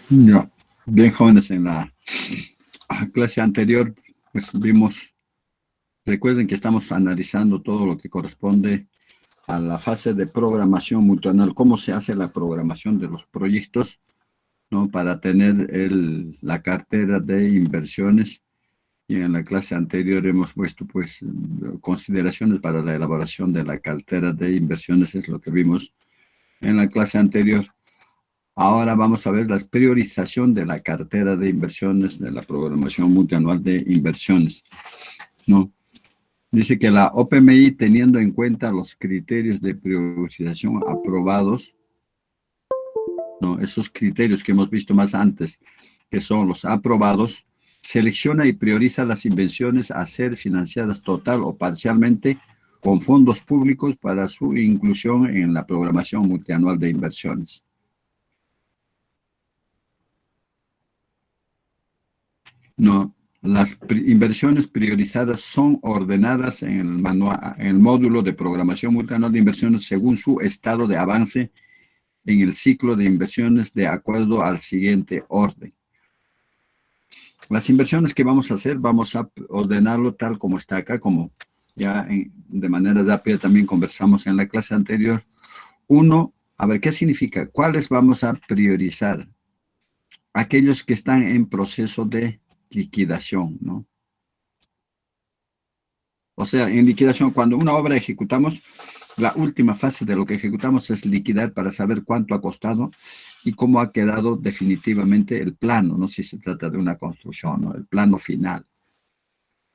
No. Bien, jóvenes, en la clase anterior, pues vimos, recuerden que estamos analizando todo lo que corresponde a la fase de programación multianual, cómo se hace la programación de los proyectos, ¿no? Para tener la cartera de inversiones. Y en la clase anterior hemos puesto, pues, consideraciones para la elaboración de la cartera de inversiones, es lo que vimos en la clase anterior. Ahora vamos a ver la priorización de la cartera de inversiones, de la programación multianual de inversiones, ¿no? Dice que la OPMI, teniendo en cuenta los criterios de priorización aprobados, ¿no? Esos criterios que hemos visto más antes, que son los aprobados, selecciona y prioriza las inversiones a ser financiadas total o parcialmente con fondos públicos para su inclusión en la programación multianual de inversiones. No, las inversiones priorizadas son ordenadas en el manual, en el módulo de programación multianual de inversiones según su estado de avance en el ciclo de inversiones de acuerdo al siguiente orden. Las inversiones que vamos a hacer, vamos a ordenarlo tal como está acá, como ya de manera rápida también conversamos en la clase anterior. Uno, a ver, ¿qué significa? ¿Cuáles vamos a priorizar? Aquellos que están en proceso de liquidación, ¿no? O sea, en liquidación, cuando una obra ejecutamos, la última fase de lo que ejecutamos es liquidar para saber cuánto ha costado y cómo ha quedado definitivamente el plano, no si se trata de una construcción, ¿no? El plano final.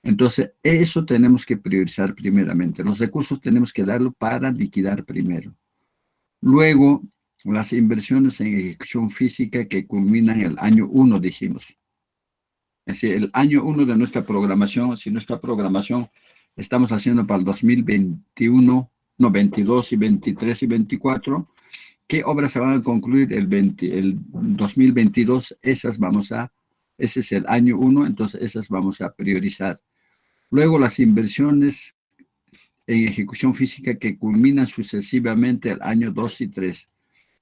Entonces, eso tenemos que priorizar primeramente. Los recursos tenemos que darlo para liquidar primero. Luego, las inversiones en ejecución física que culminan el año 1, dijimos. Es decir, el año 1 de nuestra programación, si nuestra programación estamos haciendo para el 2021, no, 22 y 23 y 24, ¿qué obras se van a concluir el 2022? Ese es el año 1, entonces esas vamos a priorizar. Luego las inversiones en ejecución física que culminan sucesivamente el año 2 y 3.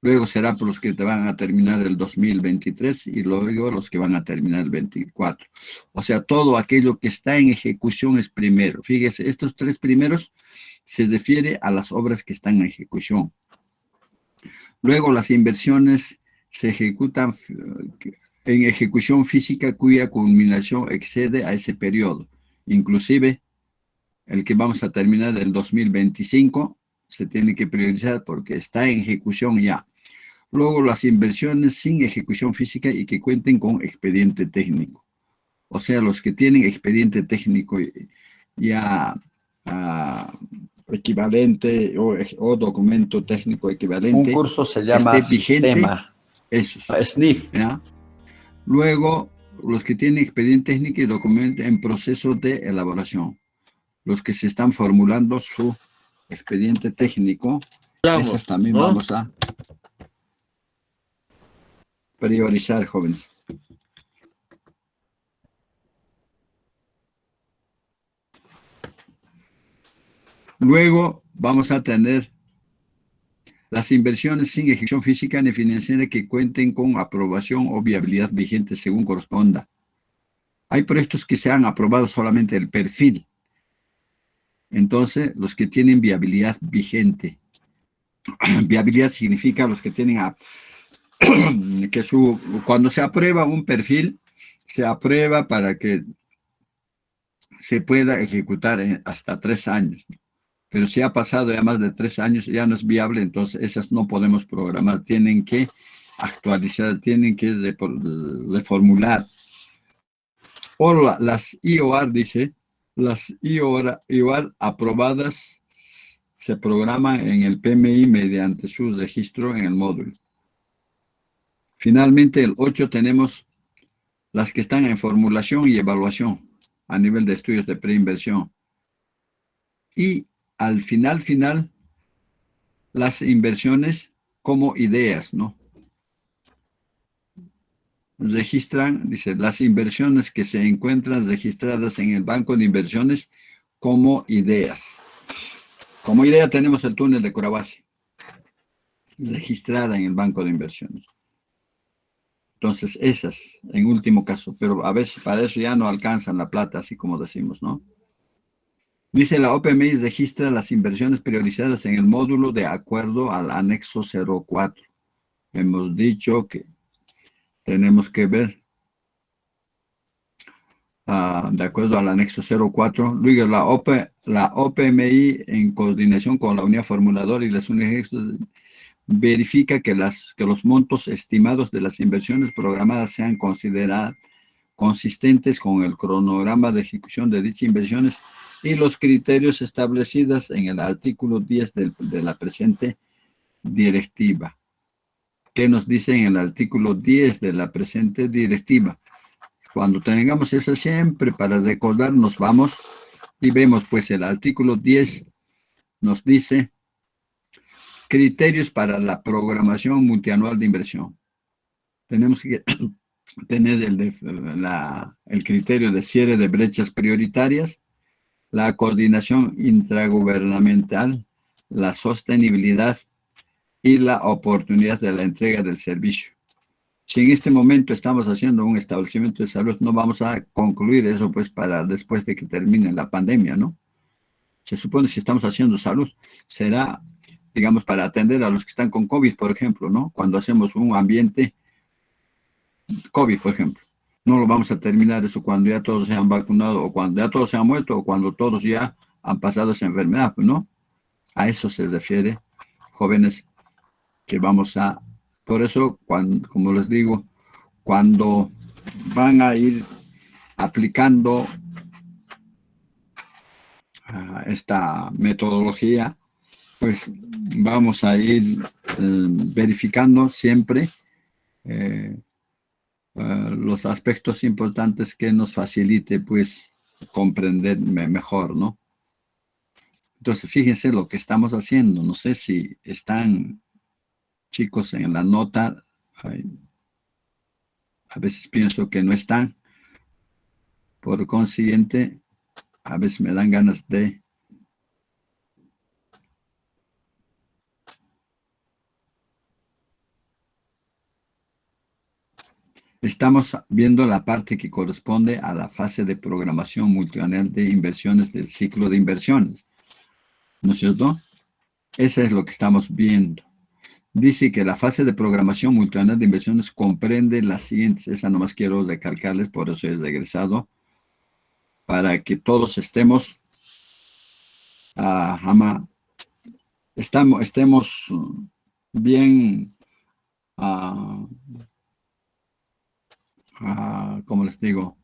Luego será por los que te van a terminar el 2023 y luego los que van a terminar el 24. O sea, todo aquello que está en ejecución es primero. Fíjese, estos tres primeros se refiere a las obras que están en ejecución. Luego las inversiones se ejecutan en ejecución física cuya culminación excede a ese periodo. Inclusive el que vamos a terminar el 2025 se tiene que priorizar porque está en ejecución ya. Luego las inversiones sin ejecución física y que cuenten con expediente técnico. O sea, los que tienen expediente técnico ya equivalente o documento técnico equivalente. Un curso se que llama esté vigente, Sistema. esos. SNIF. ¿Ya? Luego, los que tienen expediente técnico y documento en proceso de elaboración. Los que se están formulando su expediente técnico, esos también, ¿no?, vamos a priorizar, jóvenes. Luego vamos a tener las inversiones sin ejecución física ni financiera que cuenten con aprobación o viabilidad vigente según corresponda. Hay proyectos que se han aprobado solamente el perfil. Entonces, los que tienen viabilidad vigente. Viabilidad significa los que tienen cuando se aprueba un perfil, se aprueba para que se pueda ejecutar hasta 3 años. Pero si ha pasado ya más de 3 años, ya no es viable, entonces esas no podemos programar. Tienen que actualizar, tienen que reformular. O las IOR, dice, las IOR aprobadas se programan en el PMI mediante su registro en el módulo. Finalmente, el 8 tenemos las que están en formulación y evaluación a nivel de estudios de preinversión. Y al final, las inversiones como ideas, ¿no? Registran, dice, las inversiones que se encuentran registradas en el banco de inversiones como ideas. Como idea tenemos el túnel de Corabaci, registrada en el banco de inversiones. Entonces, esas, en último caso, pero a veces para eso ya no alcanzan la plata, así como decimos, ¿no? Dice la OPMI registra las inversiones priorizadas en el módulo de acuerdo al anexo 04. Hemos dicho que tenemos que ver, de acuerdo al anexo 04, luego la OPMI en coordinación con la unidad formuladora y las unidades verifica que los montos estimados de las inversiones programadas sean consideradas consistentes con el cronograma de ejecución de dichas inversiones y los criterios establecidos en el artículo 10 de la presente directiva. ¿Qué nos dice en el artículo 10 de la presente directiva? Cuando tengamos eso siempre para recordar, nos vamos y vemos, pues el artículo 10 nos dice criterios para la programación multianual de inversión. Tenemos que tener el criterio de cierre de brechas prioritarias, la coordinación intragubernamental, la sostenibilidad y la oportunidad de la entrega del servicio. Si en este momento estamos haciendo un establecimiento de salud, no vamos a concluir eso pues para después de que termine la pandemia, ¿no? Se supone si estamos haciendo salud, será, digamos, para atender a los que están con COVID, por ejemplo, ¿no? Cuando hacemos un ambiente COVID, por ejemplo. No lo vamos a terminar eso cuando ya todos se han vacunado o cuando ya todos se han muerto o cuando todos ya han pasado esa enfermedad, ¿no? A eso se refiere, jóvenes, que vamos a... Por eso, como les digo, cuando van a ir aplicando esta metodología, pues vamos a ir verificando siempre eh, los aspectos importantes que nos facilite, pues, comprender mejor, ¿no? Entonces, fíjense lo que estamos haciendo. No sé si están, chicos, en la nota. A veces pienso que no están. Por consiguiente, a veces me dan ganas de... Estamos viendo la parte que corresponde a la fase de programación multianual de inversiones del ciclo de inversiones. ¿No es cierto? Eso es lo que estamos viendo. Dice que la fase de programación multianual de inversiones comprende las siguientes. Esa nomás quiero recalcarles, por eso he regresado, para que todos estemos, estemos bien, como les digo,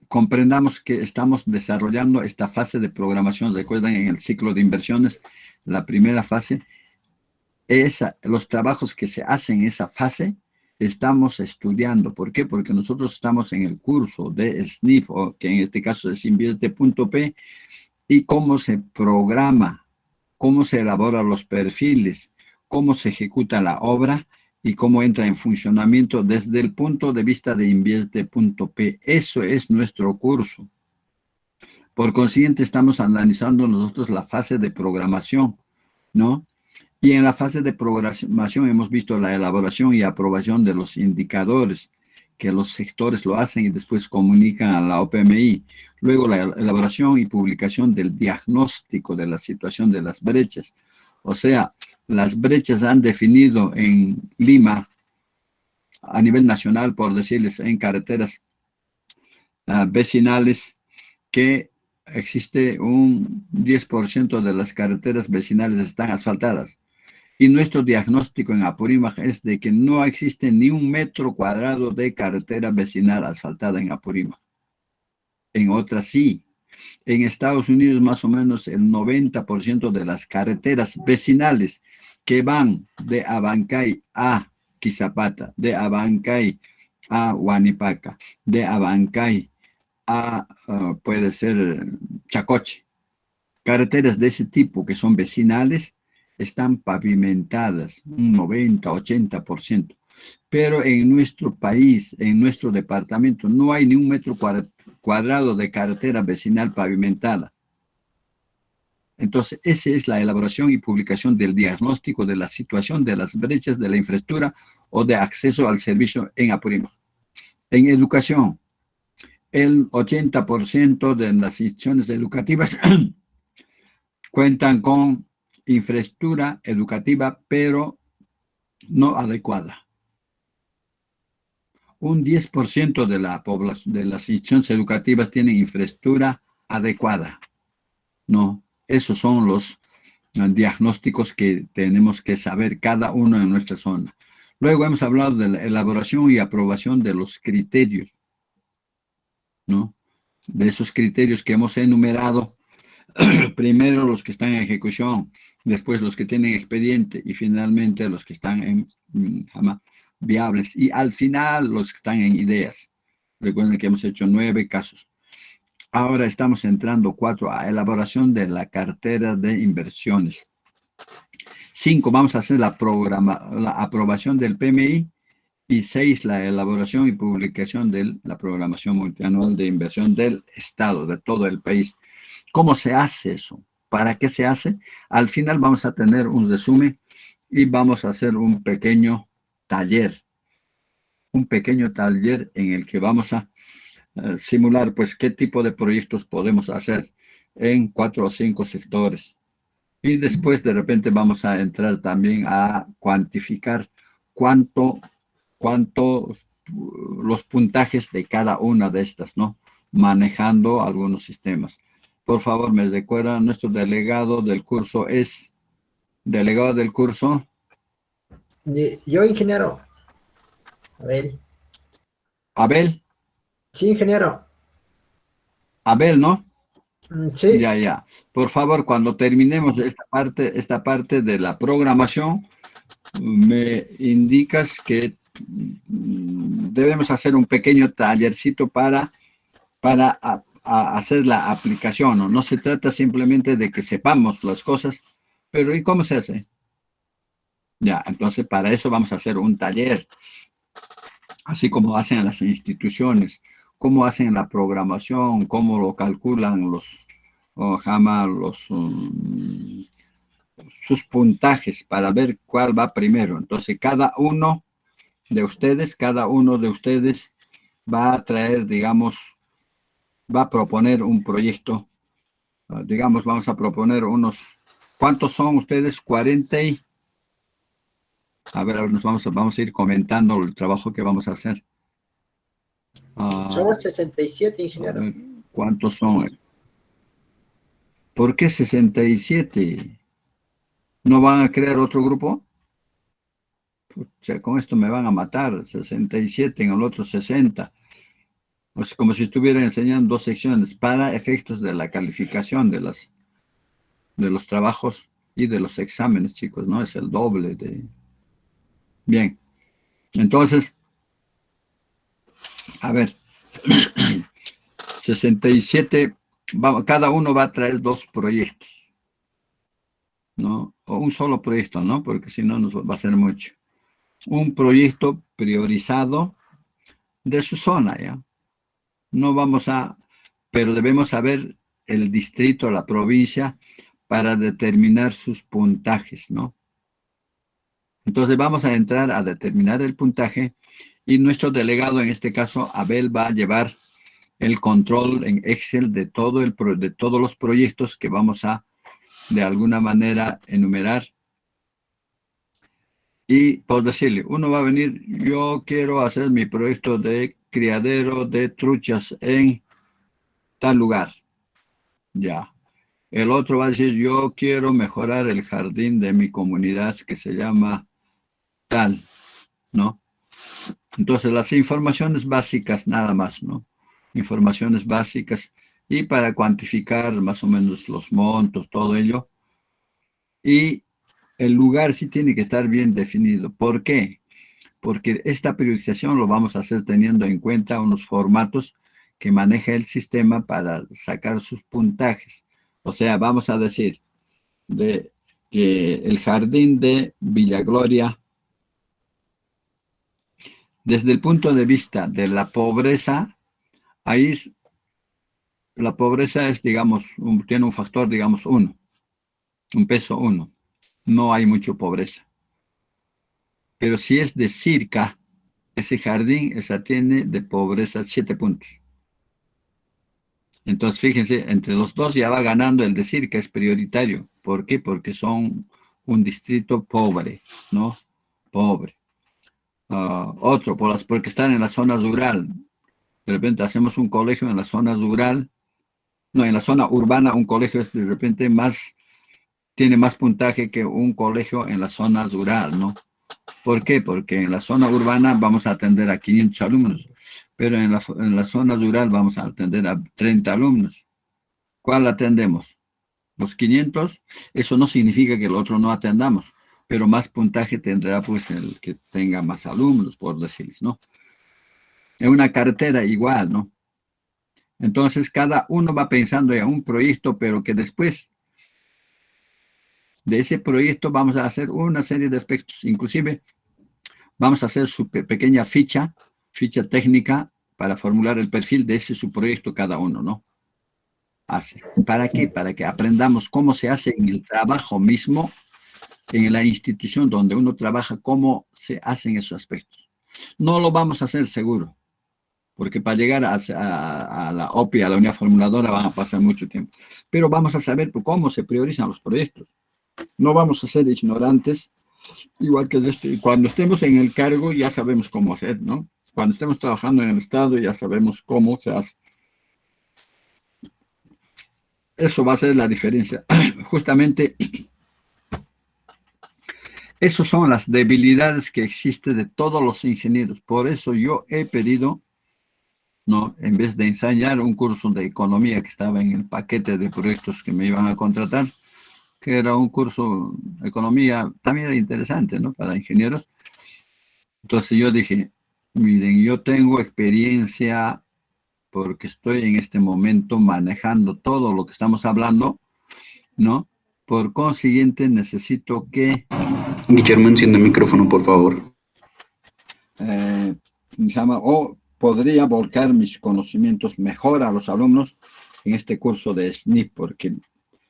comprendamos que estamos desarrollando esta fase de programación. Recuerden, en el ciclo de inversiones, la primera fase, los trabajos que se hacen en esa fase, estamos estudiando. ¿Por qué? Porque nosotros estamos en el curso de SNIP, o que en este caso es Invierte.p, y cómo se programa, cómo se elaboran los perfiles, cómo se ejecuta la obra y cómo entra en funcionamiento desde el punto de vista de Invierte.p. Eso es nuestro curso. Por consiguiente, estamos analizando nosotros la fase de programación, ¿no? Y en la fase de programación hemos visto la elaboración y aprobación de los indicadores, que los sectores lo hacen y después comunican a la OPMI. Luego la elaboración y publicación del diagnóstico de la situación de las brechas. O sea, las brechas han definido en Lima, a nivel nacional, por decirles, en carreteras vecinales, que existe un 10% de las carreteras vecinales están asfaltadas. Y nuestro diagnóstico en Apurímac es de que no existe ni un metro cuadrado de carretera vecinal asfaltada en Apurímac. En otras sí. En Estados Unidos más o menos el 90% de las carreteras vecinales que van de Abancay a Quizapata, de Abancay a Huanipaca, de Abancay a, puede ser Chacoche. Carreteras de ese tipo que son vecinales están pavimentadas, un 90-80%. Pero en nuestro país, en nuestro departamento, no hay ni un metro cuadrado de carretera vecinal pavimentada. Entonces, esa es la elaboración y publicación del diagnóstico de la situación de las brechas de la infraestructura o de acceso al servicio en Apurímac. En educación, el 80% de las instituciones educativas cuentan con infraestructura educativa, pero no adecuada. Un 10% de la población, de las instituciones educativas tienen infraestructura adecuada. No, esos son los diagnósticos que tenemos que saber cada uno en nuestra zona. Luego hemos hablado de la elaboración y aprobación de los criterios, ¿no? De esos criterios que hemos enumerado, primero los que están en ejecución, después los que tienen expediente y finalmente los que están en viables y al final los que están en ideas. Recuerden que hemos hecho 9 casos. Ahora estamos entrando 4 a elaboración de la cartera de inversiones. 5, vamos a hacer la aprobación del PMI. Y 6, la elaboración y publicación de la programación multianual de inversión del Estado, de todo el país. ¿Cómo se hace eso? ¿Para qué se hace? Al final vamos a tener un resumen y vamos a hacer un pequeño taller en el que vamos a simular pues qué tipo de proyectos podemos hacer en 4 o 5 sectores. Y después de repente vamos a entrar también a cuantificar cuánto los puntajes de cada una de estas, ¿no? Manejando algunos sistemas. Por favor, me recuerda, nuestro delegado del curso es, delegado del curso, Yo, ingeniero. Abel. Abel, Sí, ingeniero. Abel, ¿no? Sí. Ya, ya. Por favor, cuando terminemos esta parte de la programación, me indicas que debemos hacer un pequeño tallercito para hacer la aplicación, ¿no? No se trata simplemente de que sepamos las cosas, pero ¿y cómo se hace? Ya, entonces para eso vamos a hacer un taller, así como hacen las instituciones, cómo hacen la programación, cómo lo calculan sus puntajes para ver cuál va primero. Entonces cada uno de ustedes va a traer, digamos, va a proponer un proyecto. Digamos, vamos a proponer unos, ¿cuántos son ustedes? 40 y, a ver, vamos a ir comentando el trabajo que vamos a hacer. Somos 67, A ingeniero. ver, ¿cuántos son? ¿Por qué 67? ¿No van a crear otro grupo? O sea, con esto me van a matar, 67 en el otro 60. Pues como si estuviera enseñando 2 secciones para efectos de la calificación de los trabajos y de los exámenes, chicos, ¿no? Es el doble de... Bien, entonces, a ver, 67, cada uno va a traer 2 proyectos, ¿no? O un solo proyecto, ¿no? Porque si no nos va a ser mucho. Un proyecto priorizado de su zona, ¿ya? No vamos a, pero debemos saber el distrito, la provincia, para determinar sus puntajes, ¿no? Entonces vamos a entrar a determinar el puntaje y nuestro delegado, en este caso, Abel, va a llevar el control en Excel de de todos los proyectos que vamos a, de alguna manera, enumerar. Y por decirle, uno va a venir, yo quiero hacer mi proyecto de criadero de truchas en tal lugar. Ya. El otro va a decir, yo quiero mejorar el jardín de mi comunidad que se llama tal, ¿no? Entonces, las informaciones básicas nada más, ¿no? Informaciones básicas y para cuantificar más o menos los montos, todo ello. Y el lugar sí tiene que estar bien definido. ¿Por qué? Porque esta priorización lo vamos a hacer teniendo en cuenta unos formatos que maneja el sistema para sacar sus puntajes. O sea, vamos a decir de que el jardín de Villagloria, desde el punto de vista de la pobreza, ahí la pobreza es, digamos, tiene un factor, digamos, 1. un peso 1. No hay mucha pobreza. Pero si es de Circa, ese jardín, esa tiene de pobreza 7 puntos. Entonces, fíjense, entre los dos ya va ganando el de Circa, es prioritario. ¿Por qué? Porque son un distrito pobre, ¿no? Pobre. Otro, porque están en la zona rural. De repente hacemos un colegio en la zona rural, no, en la zona urbana un colegio es de repente más, tiene más puntaje que un colegio en la zona rural, ¿no? ¿Por qué? Porque en la zona urbana vamos a atender a 500 alumnos, pero en la zona rural vamos a atender a 30 alumnos. ¿Cuál atendemos? Los 500, eso no significa que el otro no atendamos, pero más puntaje tendrá pues el que tenga más alumnos, por decirles, ¿no? En una cartera igual, ¿no? Entonces cada uno va pensando en un proyecto, pero que después de ese proyecto vamos a hacer una serie de aspectos, inclusive vamos a hacer su pequeña ficha técnica para formular el perfil de ese su proyecto cada uno, ¿no? Hace. ¿Para qué? Para que aprendamos cómo se hace en el trabajo mismo, en la institución donde uno trabaja, cómo se hacen esos aspectos. No lo vamos a hacer seguro, porque para llegar a la OPI, a la unidad formuladora, van a pasar mucho tiempo. Pero vamos a saber cómo se priorizan los proyectos. No vamos a ser ignorantes, igual que cuando estemos en el cargo ya sabemos cómo hacer, ¿no? Cuando estemos trabajando en el Estado ya sabemos cómo se hace. Eso va a ser la diferencia. Justamente, esas son las debilidades que existen de todos los ingenieros. Por eso yo he pedido, ¿no? En vez de ensayar un curso de economía que estaba en el paquete de proyectos que me iban a contratar, que era un curso de economía, también era interesante, ¿no? Para ingenieros. Entonces yo dije, miren, yo tengo experiencia porque estoy en este momento manejando todo lo que estamos hablando, ¿no? Por consiguiente, necesito que Guillermo, enciende el micrófono, por favor. eh, o podría volcar mis conocimientos mejor a los alumnos en este curso de SNIP, porque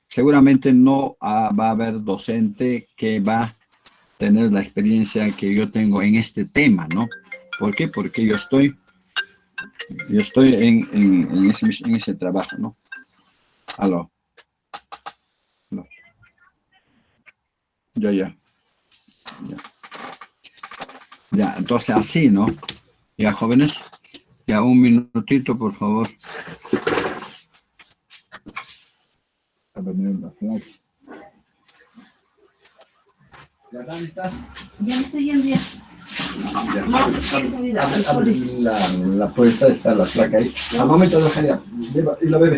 seguramente no va a haber docente que va a tener la experiencia que yo tengo en este tema, ¿no? ¿Por qué? Porque yo estoy en ese trabajo, ¿no? Aló, aló. Ya. Ya, entonces así, ¿no? Ya, jóvenes, ya un minutito, por favor. A venir la flag. ¿Ya dónde estás? Ya me estoy yendo ya. Ya. No, si quieres venir a La puerta está la placa ahí. Al momento dejaría. Y la bebé.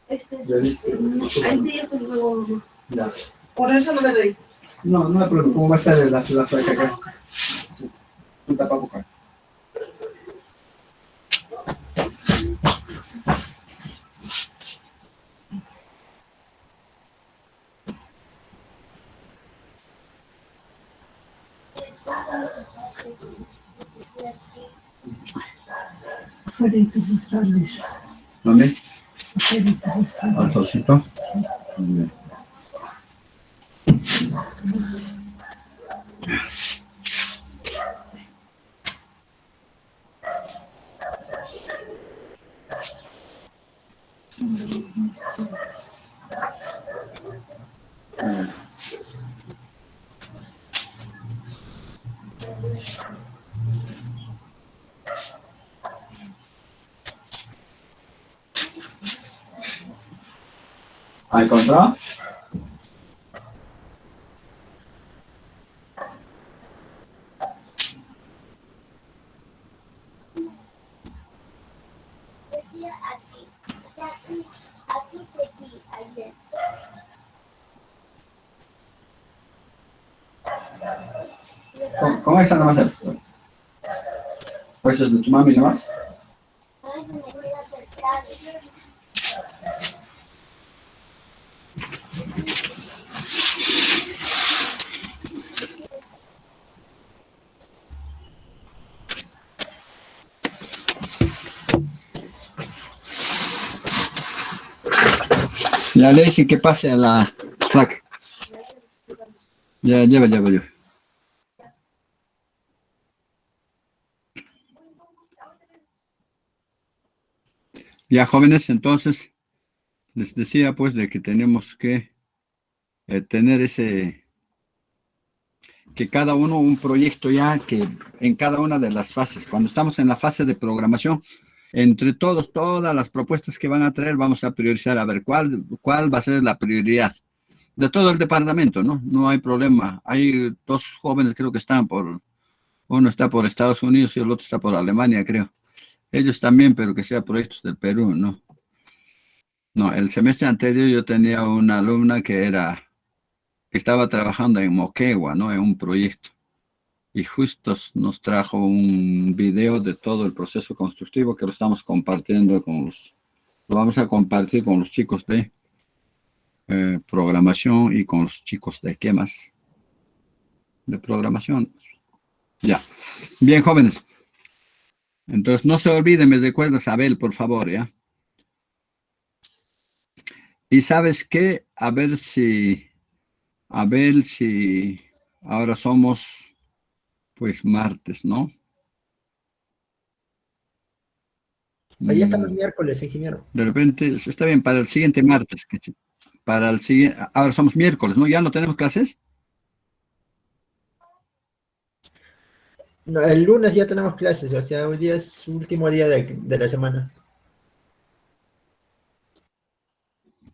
Este es. ¿Ya viste? Ahí te ya luego. Ya. Por eso no me doy. No, no hay problema. ¿Cómo va a estar la placa acá? Tu tapabocas. Buenas tardes. ¿Dónde? Buenas tardes. ¿Al solcito? Bien. ¿Ha encontrado? ¿Cómo esa nomás? ¿Pues es de tu mami nomás? Ya le dice que pase a la Slack. Ya, lleva. Ya, jóvenes, entonces, les decía pues de que tenemos que tener que cada uno un proyecto ya que en cada una de las fases. Cuando estamos en la fase de programación, entre todas las propuestas que van a traer, vamos a priorizar a ver cuál va a ser la prioridad de todo el departamento, ¿no? No hay problema. Hay dos jóvenes, creo que uno está por Estados Unidos y el otro está por Alemania, creo. Ellos también, pero que sea proyectos del Perú, ¿no? No, el semestre anterior yo tenía una alumna que estaba trabajando en Moquegua, ¿no? En un proyecto. Y justo nos trajo un video de todo el proceso constructivo que lo estamos compartiendo lo vamos a compartir con los chicos de programación y con los chicos de ¿qué más? De programación. Ya. Bien, jóvenes. Entonces, no se olviden, me recuerdas, Abel, por favor, ¿ya? Y ¿sabes qué? A ver si ahora somos, pues, martes, ¿no? Ahí estamos miércoles, ingeniero. De repente, está bien, para el siguiente martes, para el siguiente, ahora somos miércoles, ¿no? ¿Ya no tenemos clases? No, el lunes ya tenemos clases, o sea, hoy día es último día de la semana.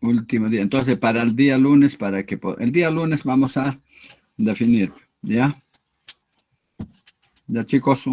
Último día. Entonces, para el día lunes, el día lunes vamos a definir, ¿ya? Ya, chicos,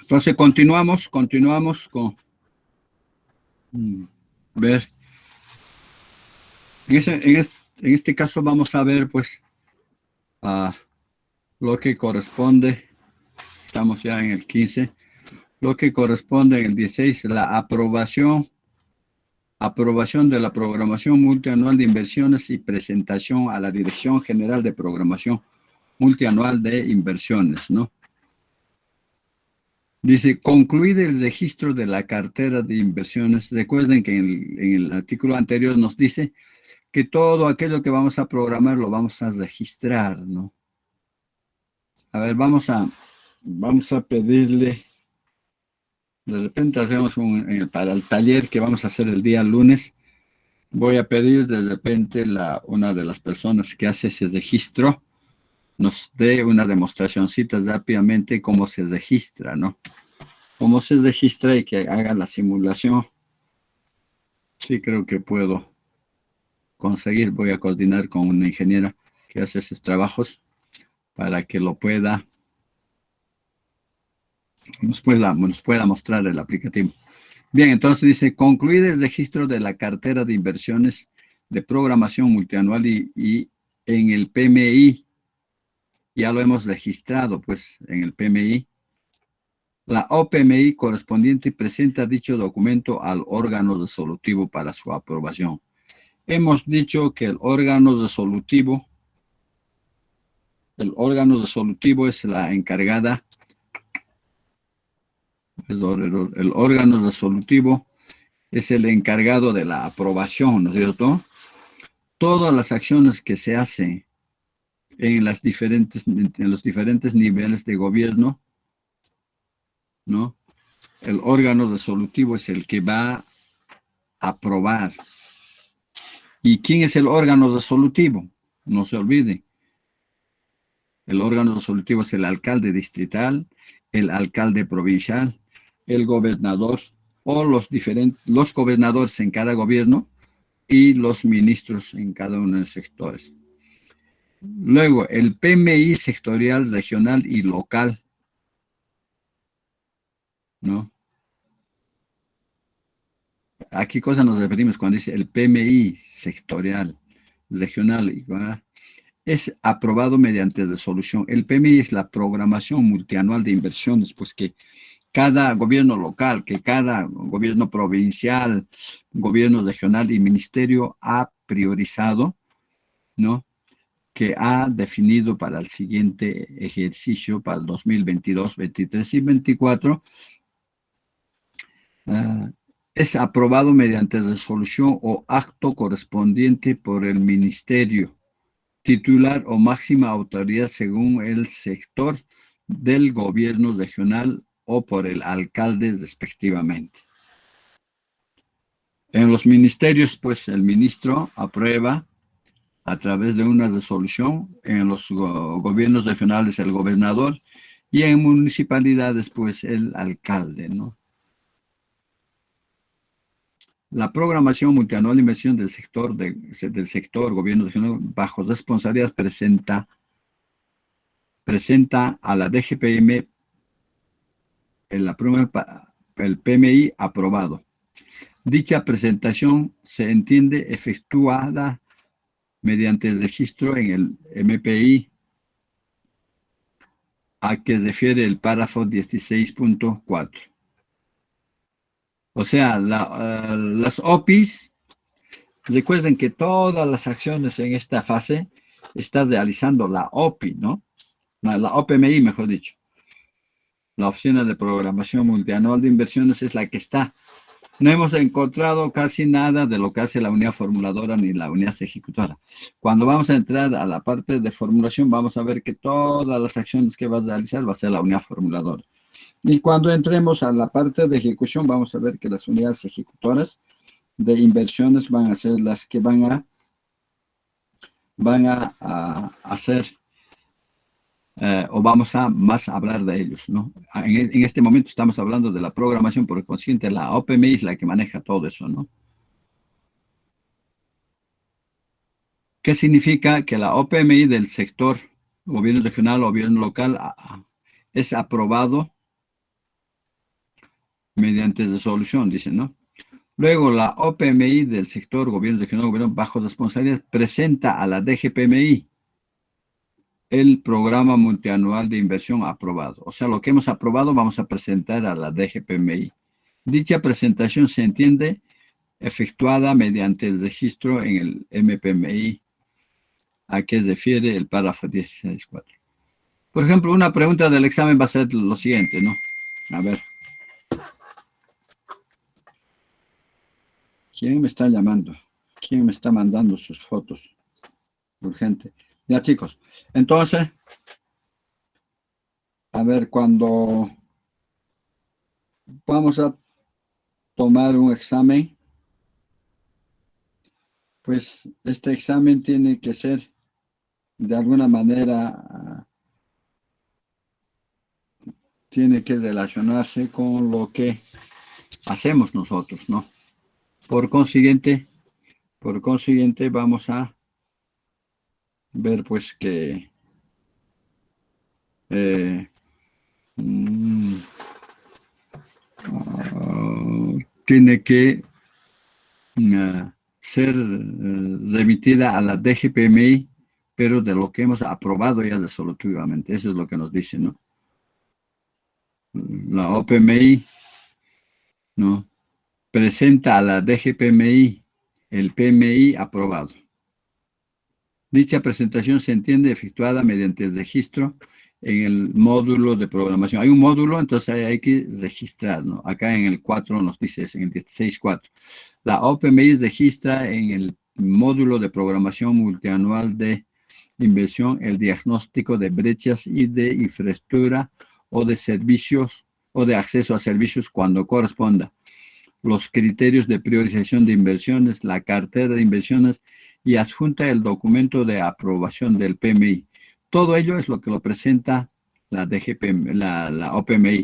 entonces continuamos con ver. En este caso vamos a ver, pues, a lo que corresponde. Estamos ya en el 15. Lo que corresponde en el 16, la aprobación de la programación multianual de inversiones y presentación a la Dirección General de Programación Multianual de Inversiones, ¿no? Dice, concluir el registro de la cartera de inversiones. Recuerden que en el artículo anterior nos dice que todo aquello que vamos a programar lo vamos a registrar, ¿no? A ver, vamos a pedirle, de repente hacemos para el taller que vamos a hacer el día lunes, voy a pedir de repente una de las personas que hace ese registro nos dé una demostracióncita rápidamente cómo se registra, ¿no? Cómo se registra y que haga la simulación. Sí, creo que puedo conseguir. Voy a coordinar con una ingeniera que hace esos trabajos para que nos pueda mostrar el aplicativo. Bien, entonces dice, concluir el registro de la cartera de inversiones de programación multianual y en el PMI, ya lo hemos registrado, pues, en el PMI. La OPMI correspondiente presenta dicho documento al órgano resolutivo para su aprobación. Hemos dicho que el órgano resolutivo es la encargada, el órgano resolutivo es el encargado de la aprobación, ¿no es cierto? Todas las acciones que se hacen en los diferentes niveles de gobierno, ¿no? El órgano resolutivo es el que va a aprobar. ¿Y quién es el órgano resolutivo? no se olviden. El órgano resolutivo es el alcalde distrital, el alcalde provincial, el gobernador o los gobernadores en cada gobierno y los ministros en cada uno de los sectores. Luego, el PMI sectorial, regional y local, ¿no? ¿A qué cosa nos referimos cuando dice el PMI sectorial, regional y local? Es aprobado mediante resolución. El PMI es la programación multianual de inversiones, pues que cada gobierno local, que cada gobierno provincial, gobierno regional y ministerio ha priorizado, ¿no? Que ha definido para el siguiente ejercicio, para el 2022, 23 y 24, es aprobado mediante resolución o acto correspondiente por el ministerio titular o máxima autoridad según el sector del gobierno regional o por el alcalde respectivamente. En los ministerios, pues el ministro aprueba a través de una resolución, en los gobiernos regionales el gobernador y en municipalidades, pues el alcalde, ¿no? La programación multianual de inversión del sector gobierno regional bajo responsabilidad presenta a la DGPM el PMI aprobado. Dicha presentación se entiende efectuada mediante el registro en el MPI a que refiere el párrafo 16.4. O sea, las OPIs, recuerden que todas las acciones en esta fase está realizando la OPI, ¿no? La OPMI, mejor dicho. La Oficina de Programación Multianual de Inversiones es la que está. No hemos encontrado casi nada de lo que hace la unidad formuladora ni la unidad ejecutora. Cuando vamos a entrar a la parte de formulación, vamos a ver que todas las acciones que va a realizar va a ser la unidad formuladora. Y cuando entremos a la parte de ejecución, vamos a ver que las unidades ejecutoras de inversiones van a ser las que van a hacer, o vamos a más hablar de ellos, ¿no? En este momento estamos hablando de la programación, por consiguiente, la OPMI es la que maneja todo eso, ¿no? ¿Qué significa? Que la OPMI del sector gobierno regional o gobierno local es aprobado mediante resolución, dicen, ¿no? Luego, la OPMI del sector gobierno regional, gobierno bajo responsabilidad, presenta a la DGPMI el programa multianual de inversión aprobado. O sea, lo que hemos aprobado vamos a presentar a la DGPMI. Dicha presentación se entiende efectuada mediante el registro en el MPMI a que refiere el párrafo 16.4. Por ejemplo, una pregunta del examen va a ser lo siguiente, ¿no? A ver. ¿Quién me está llamando? ¿Quién me está mandando sus fotos? Urgente. Ya, chicos. Entonces, a ver, cuando vamos a tomar un examen, pues este examen tiene que ser de alguna manera, tiene que relacionarse con lo que hacemos nosotros, ¿no? Por consiguiente, vamos a ver pues que tiene que ser remitida a la DGPMI, pero de lo que hemos aprobado ya resolutivamente. Eso es lo que nos dice, ¿no? La OPMI, ¿no? Presenta a la DGPMI el PMI aprobado. Dicha presentación se entiende efectuada mediante el registro en el módulo de programación. Hay un módulo, entonces hay que registrar, ¿no? Acá en el 4 nos dice, en el 16.4. La OPMI registra en el módulo de programación multianual de inversión el diagnóstico de brechas y de infraestructura o de servicios o de acceso a servicios cuando corresponda, los criterios de priorización de inversiones, la cartera de inversiones y adjunta el documento de aprobación del PMI. Todo ello es lo que lo presenta la DGPM, la OPMI.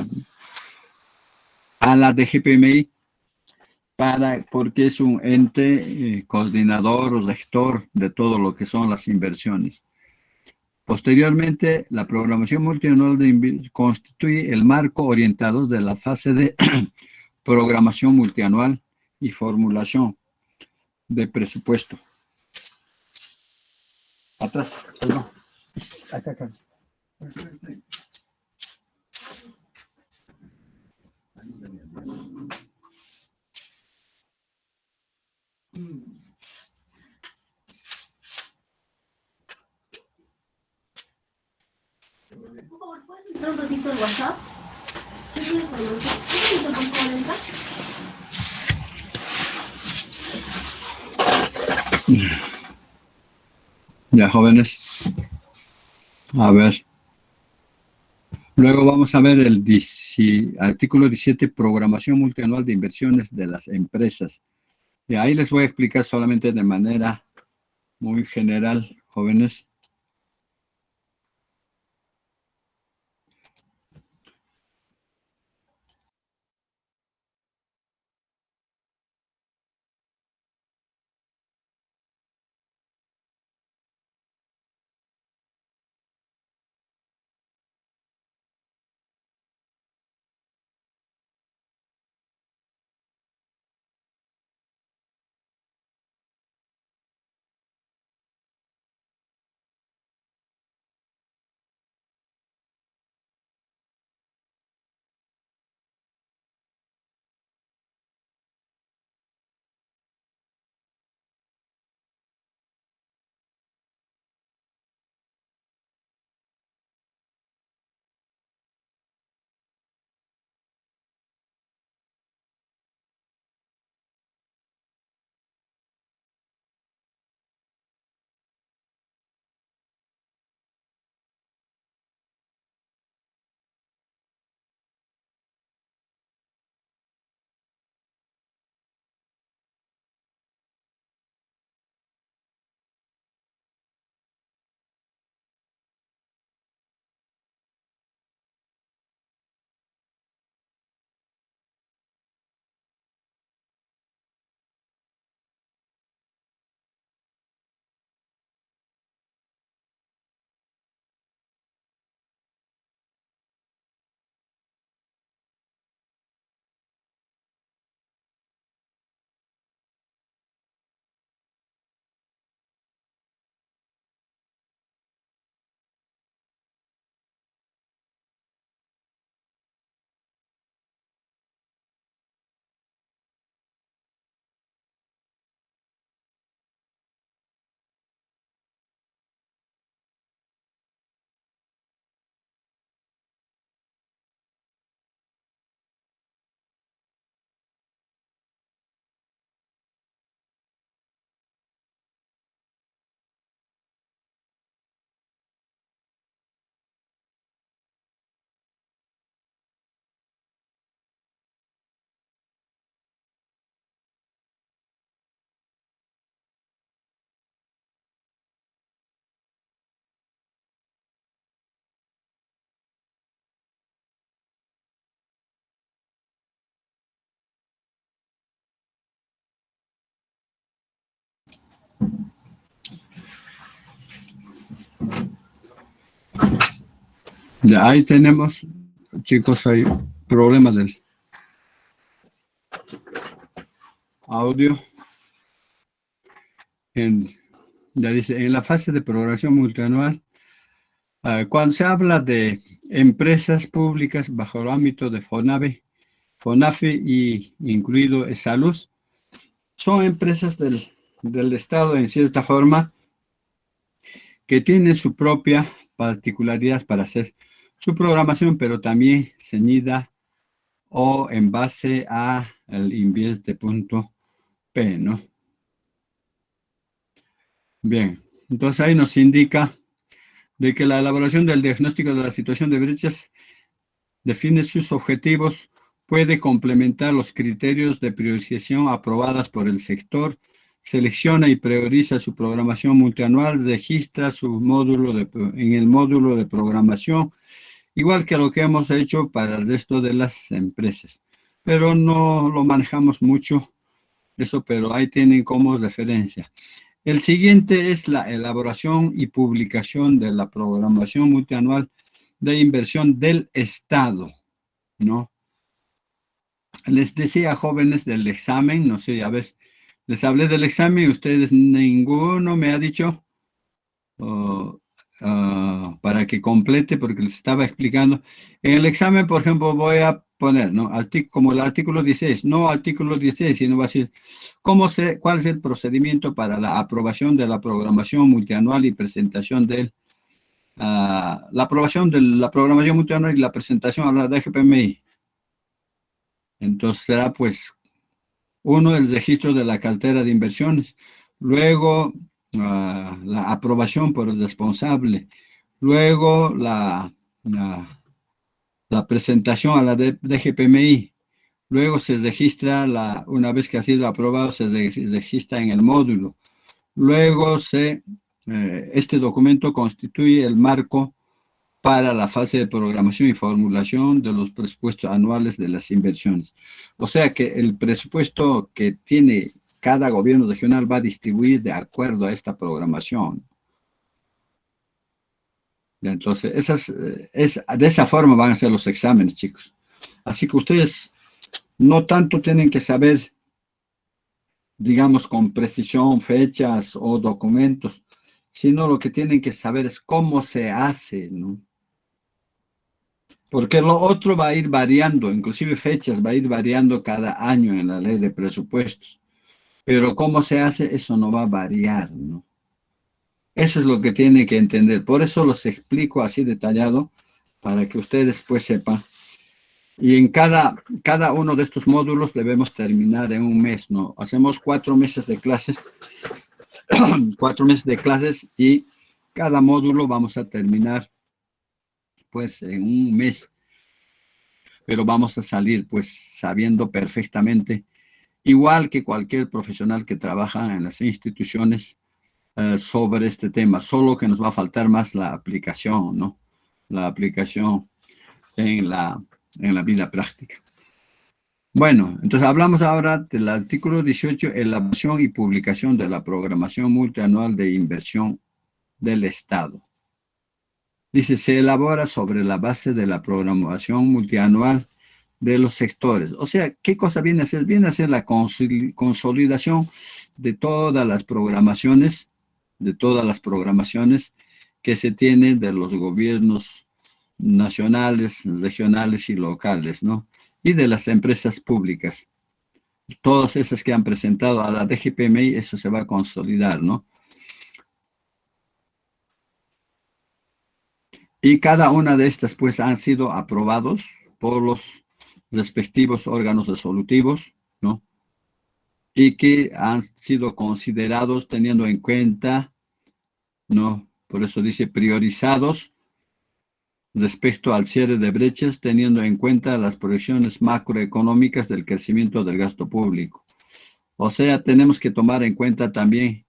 A la DGPMI porque es un ente coordinador o rector de todo lo que son las inversiones. Posteriormente, la programación multianual constituye el marco orientador de la fase de programación multianual y formulación de presupuesto. Atrás, perdón. Acá. Por favor, ¿puedes entrar un ratito al WhatsApp? ¿Qué tienes para nosotros? ¿Qué tienes por favor, entra? Ya, jóvenes. A ver. Luego vamos a ver el artículo 17, programación multianual de inversiones de las empresas. Y ahí les voy a explicar solamente de manera muy general, jóvenes. Ya ahí tenemos, chicos, hay problemas del audio. Ya dice, en la fase de programación multianual, cuando se habla de empresas públicas bajo el ámbito de FONAFE y incluido Salud, son empresas del Estado en cierta forma que tienen su propia particularidad para hacer su programación, pero también ceñida o en base a el INVIES de punto P, ¿no? Bien, entonces ahí nos indica de que la elaboración del diagnóstico de la situación de brechas define sus objetivos, puede complementar los criterios de priorización aprobadas por el sector, selecciona y prioriza su programación multianual, registra su módulo en el módulo de programación, igual que lo que hemos hecho para el resto de las empresas. Pero no lo manejamos mucho, eso, pero ahí tienen como referencia. El siguiente es la elaboración y publicación de la programación multianual de inversión del Estado, ¿no? Les decía, jóvenes, del examen, no sé, a ver, les hablé del examen y ustedes ninguno me ha dicho para que complete, porque les estaba explicando. En el examen, por ejemplo, voy a poner, ¿no? Como el artículo 16, no artículo 16, sino va a decir, ¿cuál es el procedimiento para la aprobación de la programación multianual y presentación de la aprobación de la programación multianual y la presentación a la DGPMI? Entonces será pues uno, el registro de la cartera de inversiones, luego la aprobación por el responsable, luego la presentación a la DGPMI, luego se registra, una vez que ha sido aprobado, se registra en el módulo, luego este documento constituye el marco para la fase de programación y formulación de los presupuestos anuales de las inversiones. O sea que el presupuesto que tiene cada gobierno regional va a distribuir de acuerdo a esta programación. Entonces, de esa forma van a ser los exámenes, chicos. Así que ustedes no tanto tienen que saber, digamos, con precisión fechas o documentos, sino lo que tienen que saber es cómo se hace, ¿no? Porque lo otro va a ir variando, inclusive fechas, va a ir variando cada año en la ley de presupuestos. Pero cómo se hace, eso no va a variar, ¿no? Eso es lo que tienen que entender. Por eso los explico así detallado, para que ustedes pues sepan. Y en cada uno de estos módulos debemos terminar en un mes, ¿no? Hacemos 4 meses de clases, 4 meses de clases y cada módulo vamos a terminar pues en un mes. Pero vamos a salir pues sabiendo perfectamente, igual que cualquier profesional que trabaja en las instituciones, sobre este tema, solo que nos va a faltar más la aplicación, ¿no? La aplicación en la vida práctica. Bueno, entonces hablamos ahora del artículo 18, elaboración y publicación de la programación multianual de inversión del Estado. Dice, se elabora sobre la base de la programación multianual de los sectores. O sea, ¿qué cosa viene a ser? Viene a ser la consolidación de todas las programaciones, que se tienen de los gobiernos nacionales, regionales y locales, ¿no? Y de las empresas públicas. Todas esas que han presentado a la DGPMI, eso se va a consolidar, ¿no? Y cada una de estas, pues, han sido aprobados por los respectivos órganos resolutivos, ¿no? Y que han sido considerados teniendo en cuenta, ¿no? Por eso dice priorizados respecto al cierre de brechas, teniendo en cuenta las proyecciones macroeconómicas del crecimiento del gasto público. O sea, tenemos que tomar en cuenta también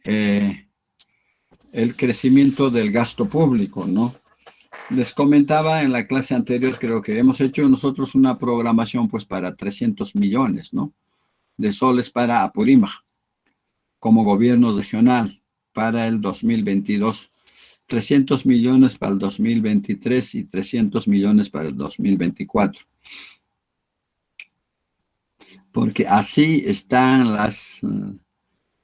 el crecimiento del gasto público, ¿no? Les comentaba en la clase anterior, creo que hemos hecho nosotros una programación pues para 300 millones, ¿no? De soles para Apurímac, como gobierno regional para el 2022. 300 millones para el 2023 y 300 millones para el 2024. Porque así están las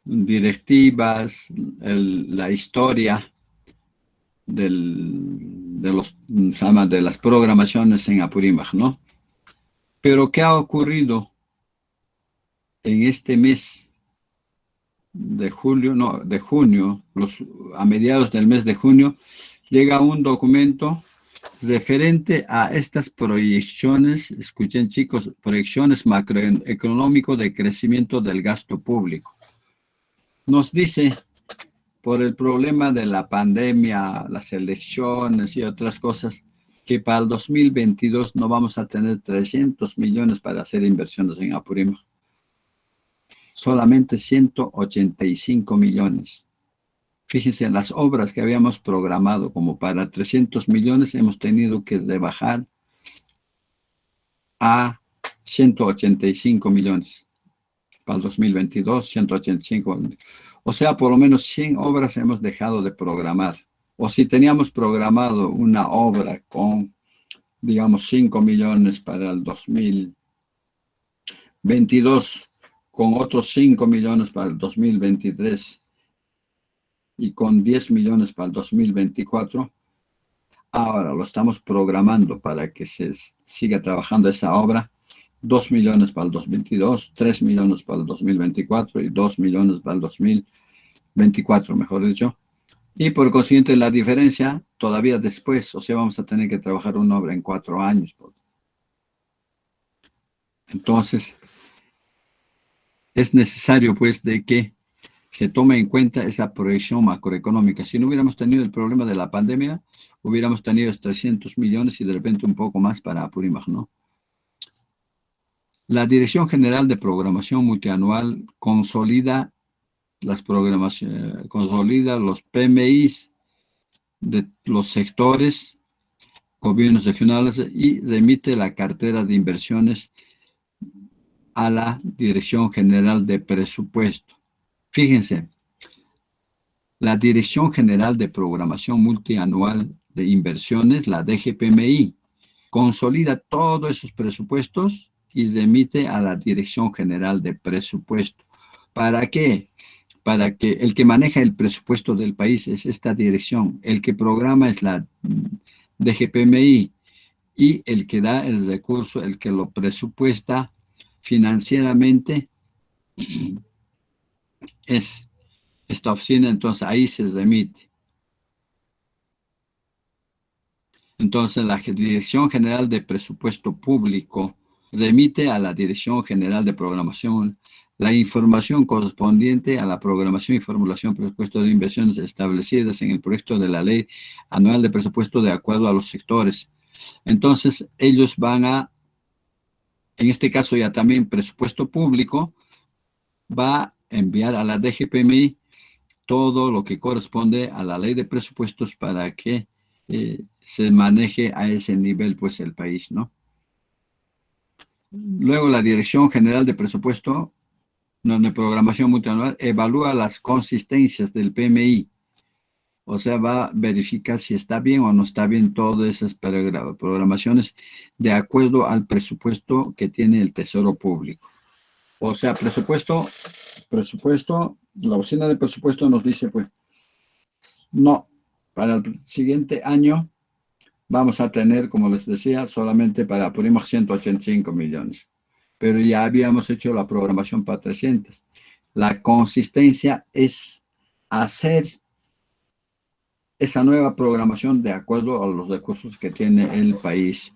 directivas, la historia de las programaciones en Apurímac, ¿no? Pero ¿qué ha ocurrido en este mes de julio, no, de junio, a mediados del mes de junio, llega un documento referente a estas proyecciones, escuchen chicos, proyecciones macroeconómicas de crecimiento del gasto público. Nos dice, por el problema de la pandemia, las elecciones y otras cosas, que para el 2022 no vamos a tener 300 millones para hacer inversiones en Apurímac. solamente 185 millones. Fíjense, las obras que habíamos programado como para 300 millones hemos tenido que rebajar a 185 millones. Para el 2022, 185. O sea, por lo menos 100 obras hemos dejado de programar. O si teníamos programado una obra con, digamos, 5 millones para el 2022, con otros 5 millones para el 2023 y con 10 millones para el 2024, ahora lo estamos programando para que se siga trabajando esa obra. 2 millones para el 2022, 3 millones para el 2024 y 2 millones para el 2024, mejor dicho. Y por consiguiente la diferencia todavía después, o sea, vamos a tener que trabajar una obra en 4 años. Entonces, es necesario pues de que se tome en cuenta esa proyección macroeconómica. Si no hubiéramos tenido el problema de la pandemia, hubiéramos tenido 300 millones y de repente un poco más para Apurímac, ¿no? La Dirección General de Programación Multianual consolida consolida los PMIs de los sectores, gobiernos regionales y remite la cartera de inversiones a la Dirección General de Presupuesto. Fíjense, la Dirección General de Programación Multianual de Inversiones, la DGPMI, consolida todos esos presupuestos y remite a la Dirección General de Presupuesto. ¿Para qué? Para que el que maneja el presupuesto del país es esta dirección, el que programa es la DGPMI y el que da el recurso, el que lo presupuesta financieramente es esta oficina, entonces ahí se remite. Entonces la Dirección General de Presupuesto Público remite a la Dirección General de Programación la información correspondiente a la programación y formulación de presupuestos de inversiones establecidas en el proyecto de la Ley Anual de Presupuesto de acuerdo a los sectores. Entonces ellos van a, en este caso ya también presupuesto público, va a enviar a la DGPMI todo lo que corresponde a la ley de presupuestos para que se maneje a ese nivel, pues, el país, ¿no? Luego, la Dirección General de Presupuesto, de Programación Multianual, evalúa las consistencias del PMI. O sea, va a verificar si está bien o no está bien todas esas programaciones de acuerdo al presupuesto que tiene el Tesoro Público. O sea, presupuesto, la oficina de presupuesto nos dice, pues, no, para el siguiente año vamos a tener, como les decía, solamente para Apurímac 185 millones. Pero ya habíamos hecho la programación para 300. La consistencia es hacer esa nueva programación de acuerdo a los recursos que tiene el país.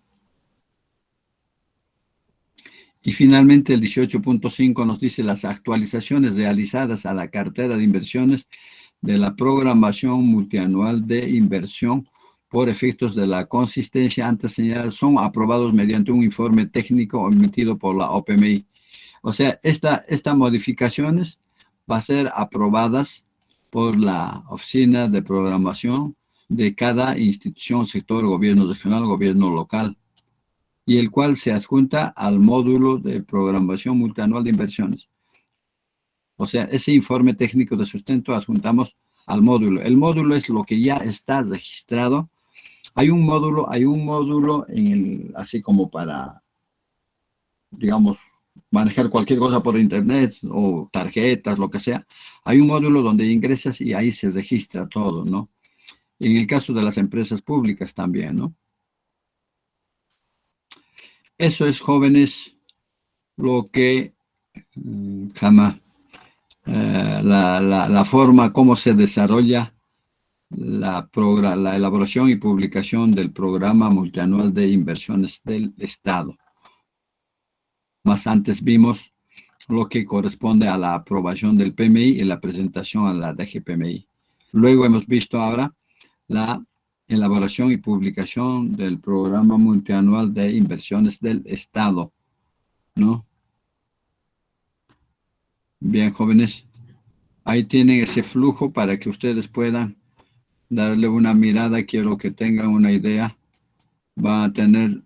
Y finalmente el 18.5 nos dice las actualizaciones realizadas a la cartera de inversiones de la programación multianual de inversión por efectos de la consistencia antes señalada son aprobados mediante un informe técnico emitido por la OPMI. O sea, estas modificaciones van a ser aprobadas por la oficina de programación de cada institución, sector, gobierno regional, gobierno local, y el cual se adjunta al módulo de programación multianual de inversiones. O sea, ese informe técnico de sustento adjuntamos al módulo. El módulo es lo que ya está registrado. Hay un módulo así como para, digamos, manejar cualquier cosa por internet o tarjetas, lo que sea. Hay un módulo donde ingresas y ahí se registra todo, ¿no? En el caso de las empresas públicas también, ¿no? Eso es, jóvenes, lo que jamás, la forma como se desarrolla la elaboración y publicación del programa multianual de inversiones del Estado. Más antes vimos lo que corresponde a la aprobación del PMI y la presentación a la DGPMI. Luego hemos visto ahora la elaboración y publicación del programa multianual de inversiones del Estado, ¿no? Bien, jóvenes, ahí tienen ese flujo para que ustedes puedan darle una mirada. Quiero que tengan una idea. Va a tener,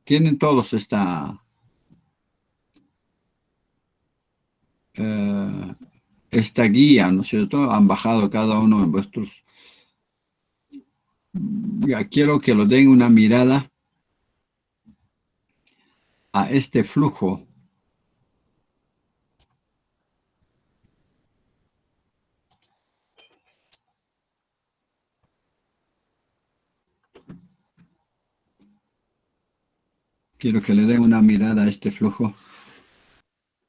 tienen todos eh, esta guía, ¿no es cierto? Han bajado cada uno de vuestros. Ya quiero que lo den una mirada a este flujo. Quiero que le den una mirada a este flujo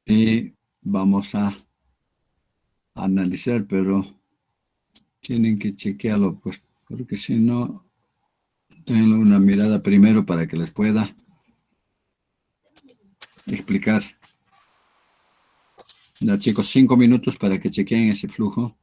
y vamos a analizar, pero tienen que chequearlo, pues, porque si no, denle una mirada primero para que les pueda explicar. Ya, chicos, 5 minutos para que chequeen ese flujo.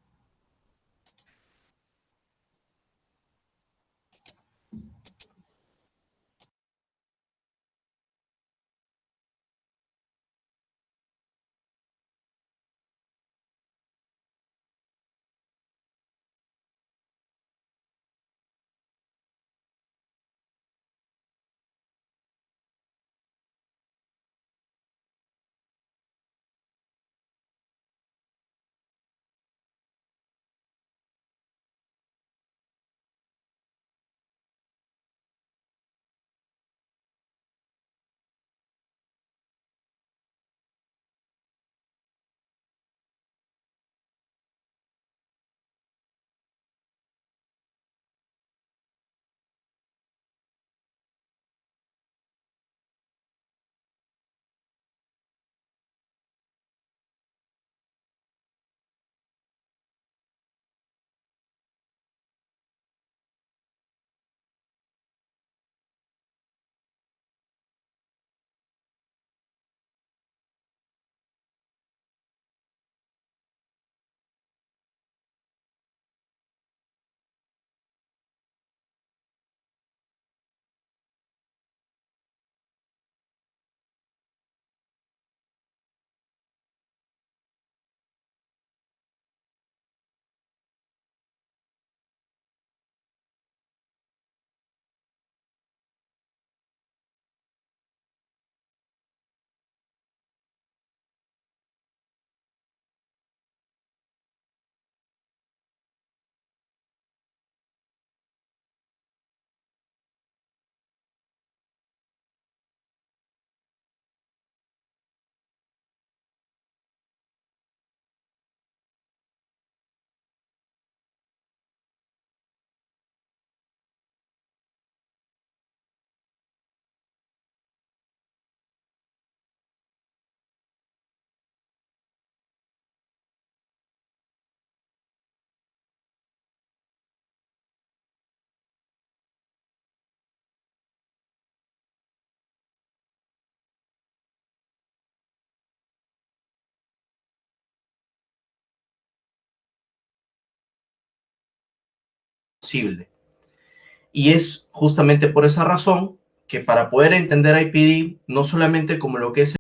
Posible. Y es justamente por esa razón que para poder entender IPD, no solamente como lo que es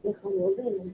Déjame ver.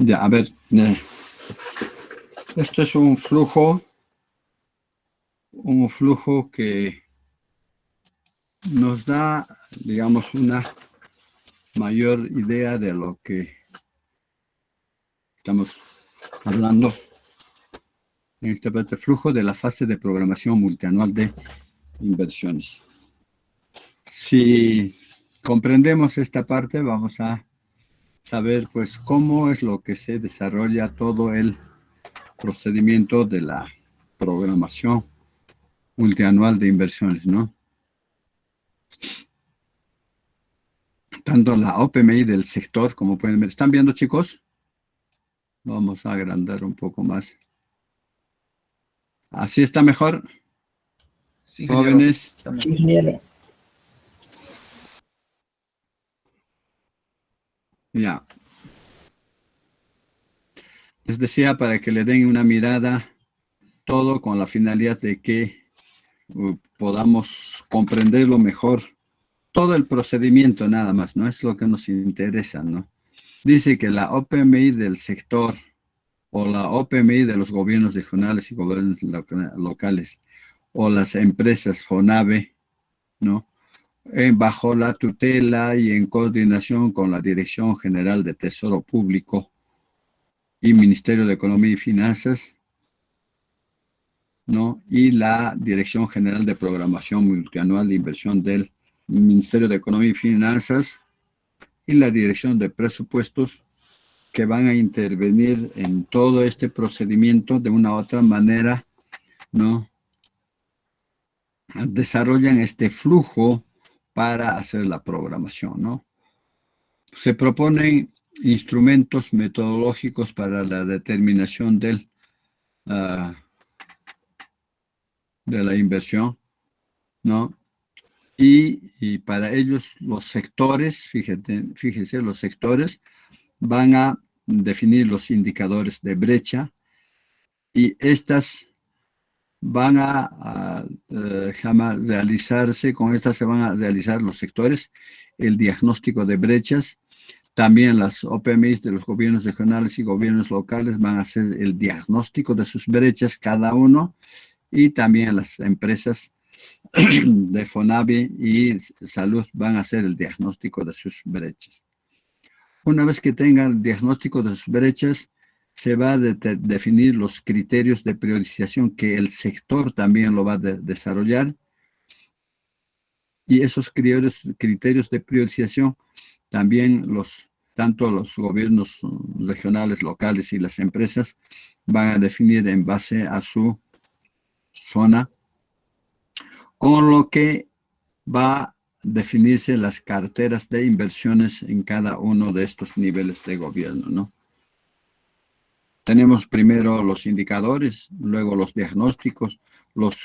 Ya, a ver, esto es un flujo que nos da, digamos, una mayor idea de lo que estamos hablando en este parte, flujo de la fase de programación multianual de inversiones. Si comprendemos esta parte, vamos a saber pues cómo es lo que se desarrolla todo el procedimiento de la programación multianual de inversiones, ¿no? Tanto la OPMI del sector, como pueden ver. ¿Están viendo, chicos? Vamos a agrandar un poco más. ¿Así está mejor? Sí, Jóvenes. Sí, ingeniero. Ya. Les decía para que le den una mirada, todo con la finalidad de que podamos comprenderlo mejor, todo el procedimiento nada más, ¿no? Es lo que nos interesa, ¿no? Dice que la OPMI del sector o la OPMI de los gobiernos regionales y gobiernos locales o las empresas FONAVE, ¿no? Bajo la tutela y en coordinación con la Dirección General de Tesoro Público y Ministerio de Economía y Finanzas, ¿no? Y la Dirección General de Programación Multianual de Inversión del Ministerio de Economía y Finanzas y la Dirección de Presupuestos, que van a intervenir en todo este procedimiento de una u otra manera, ¿no? Desarrollan este flujo para hacer la programación, ¿no? Se proponen instrumentos metodológicos para la determinación de la inversión, ¿no? Y para ellos los sectores, fíjense, los sectores van a definir los indicadores de brecha y estas van realizarse, con estas se van a realizar los sectores, el diagnóstico de brechas. También las OPMIs de los gobiernos regionales y gobiernos locales van a hacer el diagnóstico de sus brechas cada uno, y también las empresas de FONAVI y Salud van a hacer el diagnóstico de sus brechas. Una vez que tengan el diagnóstico de sus brechas, se va a definir los criterios de priorización que el sector también lo va a desarrollar, y esos criterios de priorización también tanto los gobiernos regionales, locales y las empresas van a definir en base a su zona, con lo que va a definirse las carteras de inversiones en cada uno de estos niveles de gobierno, ¿no? Tenemos primero los indicadores, luego los diagnósticos,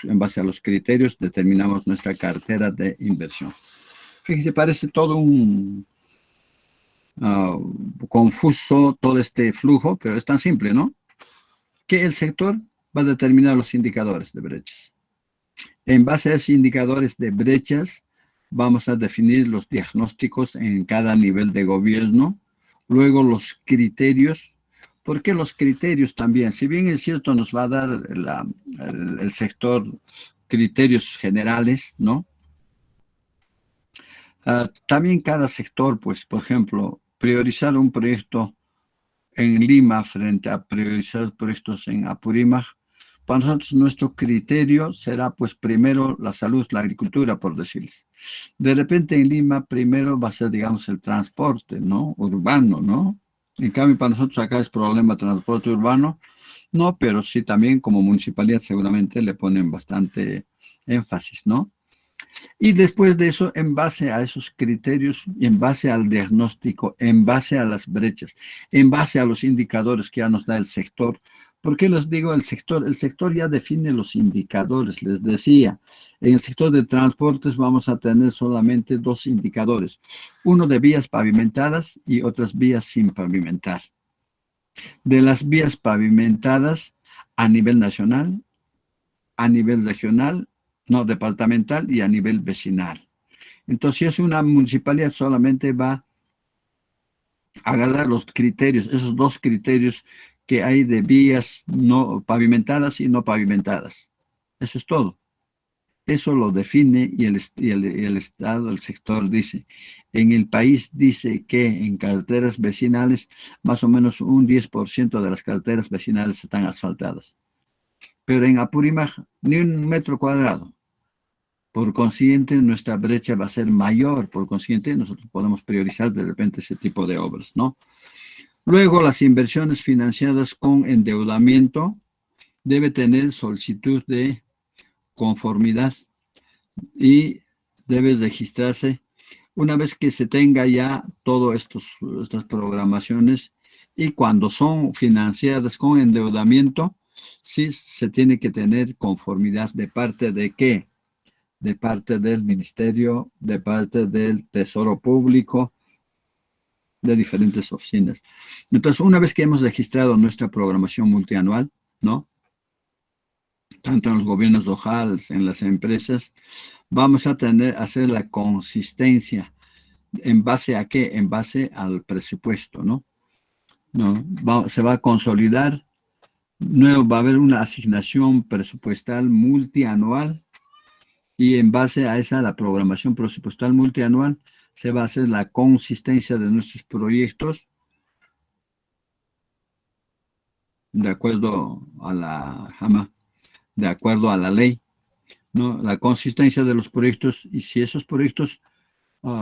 en base a los criterios determinamos nuestra cartera de inversión. Fíjense, parece todo un confuso todo este flujo, pero es tan simple, ¿no? Que el sector va a determinar los indicadores de brechas. En base a esos indicadores de brechas, vamos a definir los diagnósticos en cada nivel de gobierno, luego los criterios. ¿Por qué los criterios también? Si bien es cierto, nos va a dar el sector criterios generales, ¿no? También cada sector, pues, por ejemplo, priorizar un proyecto en Lima frente a priorizar proyectos en Apurímac, para nosotros nuestro criterio será, pues, primero la salud, la agricultura, por decirles. De repente en Lima primero va a ser, digamos, el transporte, ¿no? Urbano, ¿no? En cambio, para nosotros acá es problema transporte urbano, no, pero sí también como municipalidad seguramente le ponen bastante énfasis, ¿no? Y después de eso, en base a esos criterios, en base al diagnóstico, en base a las brechas, en base a los indicadores que ya nos da el sector. ¿Por qué les digo el sector? El sector ya define los indicadores. Les decía, en el sector de transportes vamos a tener solamente dos indicadores, uno de vías pavimentadas y otras vías sin pavimentar. De las vías pavimentadas a nivel nacional, a nivel regional, no, departamental y a nivel vecinal. Entonces, si es una municipalidad, solamente va agarrar los criterios, esos dos criterios que hay de vías no pavimentadas y no pavimentadas. Eso es todo. Eso lo define y el Estado, el sector dice. En el país dice que en carreteras vecinales, más o menos un 10% de las carreteras vecinales están asfaltadas. Pero en Apurímac, ni un metro cuadrado. Por consiguiente, nuestra brecha va a ser mayor. Por consiguiente, nosotros podemos priorizar de repente ese tipo de obras, ¿no? Luego, las inversiones financiadas con endeudamiento debe tener solicitud de conformidad y debe registrarse una vez que se tenga ya todas estas programaciones y cuando son financiadas con endeudamiento, sí se tiene que tener conformidad de parte de qué, de parte del Ministerio, de parte del Tesoro Público, de diferentes oficinas. Entonces, una vez que hemos registrado nuestra programación multianual, ¿no? Tanto en los gobiernos locales, en las empresas, vamos a hacer la consistencia. ¿En base a qué? En base al presupuesto, ¿no? Se va a consolidar, nuevo, va a haber una asignación presupuestal multianual y en base a esa, la programación presupuestal multianual, se va a hacer la consistencia de nuestros proyectos de acuerdo a de acuerdo a la ley, ¿no? La consistencia de los proyectos y si esos proyectos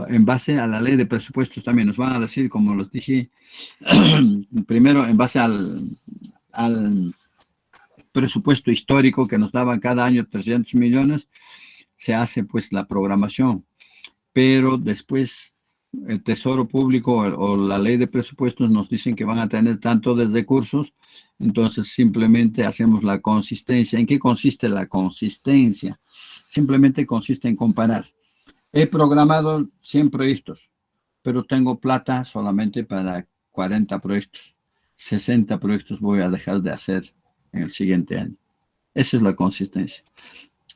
en base a la ley de presupuestos también nos van a decir, como los dije, primero en base al presupuesto histórico que nos daban cada año 300 millones, se hace pues la programación, pero después el Tesoro Público o la ley de presupuestos nos dicen que van a tener tanto de recursos, entonces simplemente hacemos la consistencia. ¿En qué consiste la consistencia? Simplemente consiste en comparar. He programado 100 proyectos, pero tengo plata solamente para 40 proyectos. 60 proyectos voy a dejar de hacer en el siguiente año. Esa es la consistencia.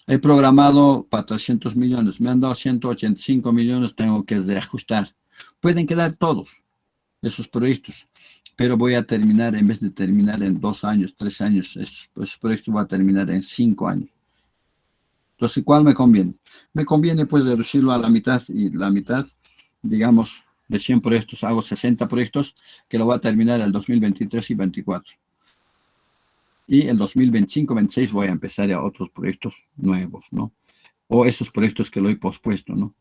He programado para 300 millones, me han dado 185 millones, tengo que reajustar. Pueden quedar todos esos proyectos, pero voy a terminar, en vez de terminar en 2 años, 3 años, esos proyectos voy a terminar en 5 años. Entonces, ¿cuál me conviene? Me conviene pues reducirlo a la mitad y la mitad, digamos, de 100 proyectos, hago 60 proyectos que lo voy a terminar el 2023 y 2024. Y el 2025, 26 voy a empezar a otros proyectos nuevos, ¿no? O esos proyectos que lo he pospuesto, ¿no?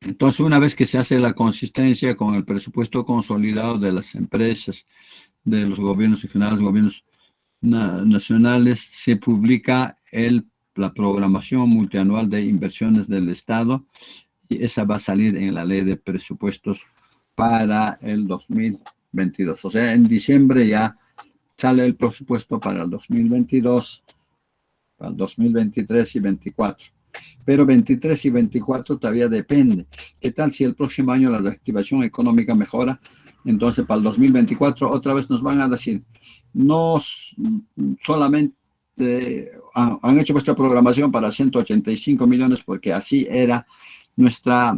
Entonces, una vez que se hace la consistencia con el presupuesto consolidado de las empresas, de los gobiernos regionales, gobiernos nacionales, se publica la programación multianual de inversiones del Estado y esa va a salir en la ley de presupuestos para el 2022. O sea, en diciembre ya sale el presupuesto para el 2022, para el 2023 y 2024. Pero 23 y 24 todavía depende. ¿Qué tal si el próximo año la reactivación económica mejora? Entonces, para el 2024 otra vez nos van a decir, no solamente han hecho vuestra programación para 185 millones porque así era nuestra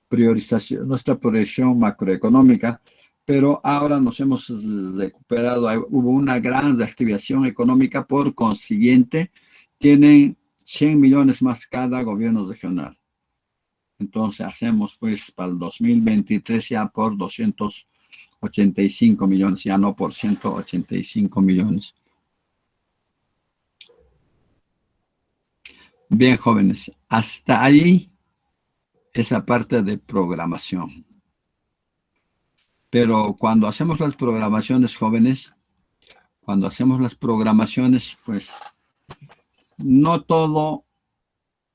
priorización, nuestra proyección macroeconómica, pero ahora nos hemos recuperado, hubo una gran reactivación económica, por consiguiente, tienen 100 millones más cada gobierno regional. Entonces hacemos pues para el 2023 ya por 285 millones, ya no por 185 millones. Bien, jóvenes, hasta ahí esa parte de programación. Pero cuando hacemos las programaciones, jóvenes, pues no todo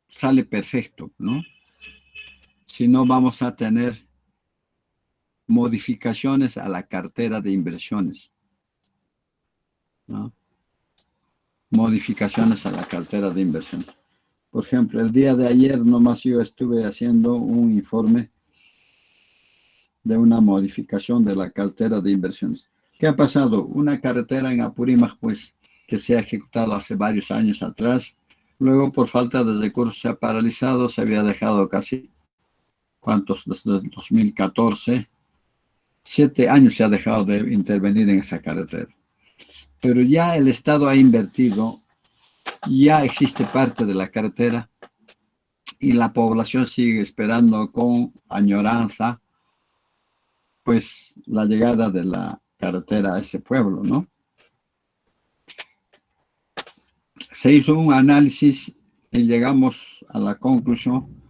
sale perfecto, ¿no? Si no, vamos a tener modificaciones a la cartera de inversiones, ¿no? Modificaciones a la cartera de inversiones. Por ejemplo, el día de ayer nomás yo estuve haciendo un informe de una modificación de la cartera de inversiones. ¿Qué ha pasado? Una carretera en Apurímac, pues, que se ha ejecutado hace varios años atrás, luego por falta de recursos se ha paralizado, se había dejado casi ¿cuántos? Desde el 2014, 7 años se ha dejado de intervenir en esa carretera. Pero ya el Estado ha invertido, ya existe parte de la carretera y la población sigue esperando con añoranza, pues, la llegada de la carretera a ese pueblo, ¿no? Se hizo un análisis y llegamos a la conclusión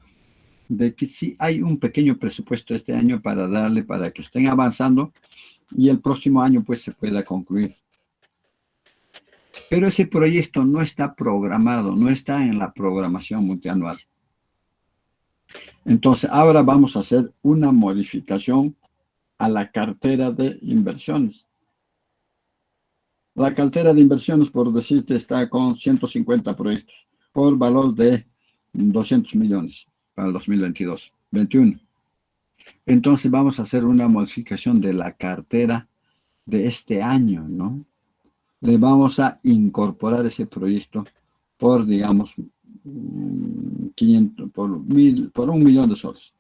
de que sí hay un pequeño presupuesto este año para darle, para que estén avanzando y el próximo año pues se pueda concluir. Pero ese proyecto no está programado, no está en la programación multianual. Entonces, ahora vamos a hacer una modificación a la cartera de inversiones. La cartera de inversiones, por decirte, está con 150 proyectos por valor de 200 millones para el 2022-21. Entonces vamos a hacer una modificación de la cartera de este año, ¿no? Le vamos a incorporar ese proyecto por, digamos, 500, por 1 millón de soles.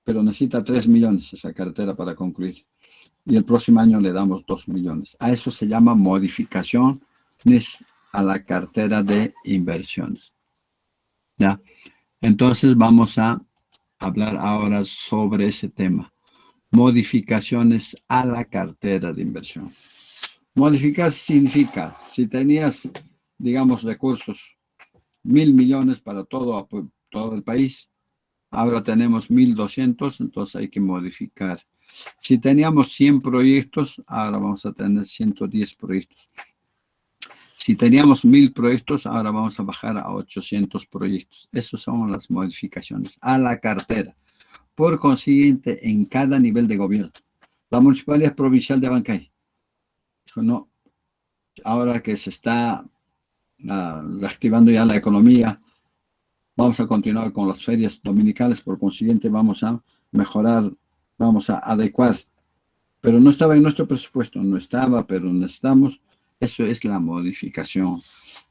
Pero necesita 3 millones esa cartera para concluir. Y el próximo año le damos 2 millones. A eso se llama modificaciones a la cartera de inversiones. ¿Ya? Entonces vamos a hablar ahora sobre ese tema. Modificaciones a la cartera de inversión. Modificar significa, si tenías, digamos, recursos, 1.000 millones para todo el país, ahora tenemos 1.200, entonces hay que modificar. Si teníamos 100 proyectos, ahora vamos a tener 110 proyectos. Si teníamos 1.000 proyectos, ahora vamos a bajar a 800 proyectos. Esas son las modificaciones a la cartera. Por consiguiente, en cada nivel de gobierno. La Municipalidad Provincial de Abancay dijo, no, ahora que se está reactivando ya la economía, vamos a continuar con las ferias dominicales, por consiguiente vamos a mejorar, vamos a adecuar. Pero no estaba en nuestro presupuesto, no estaba, pero necesitamos. Eso es la modificación.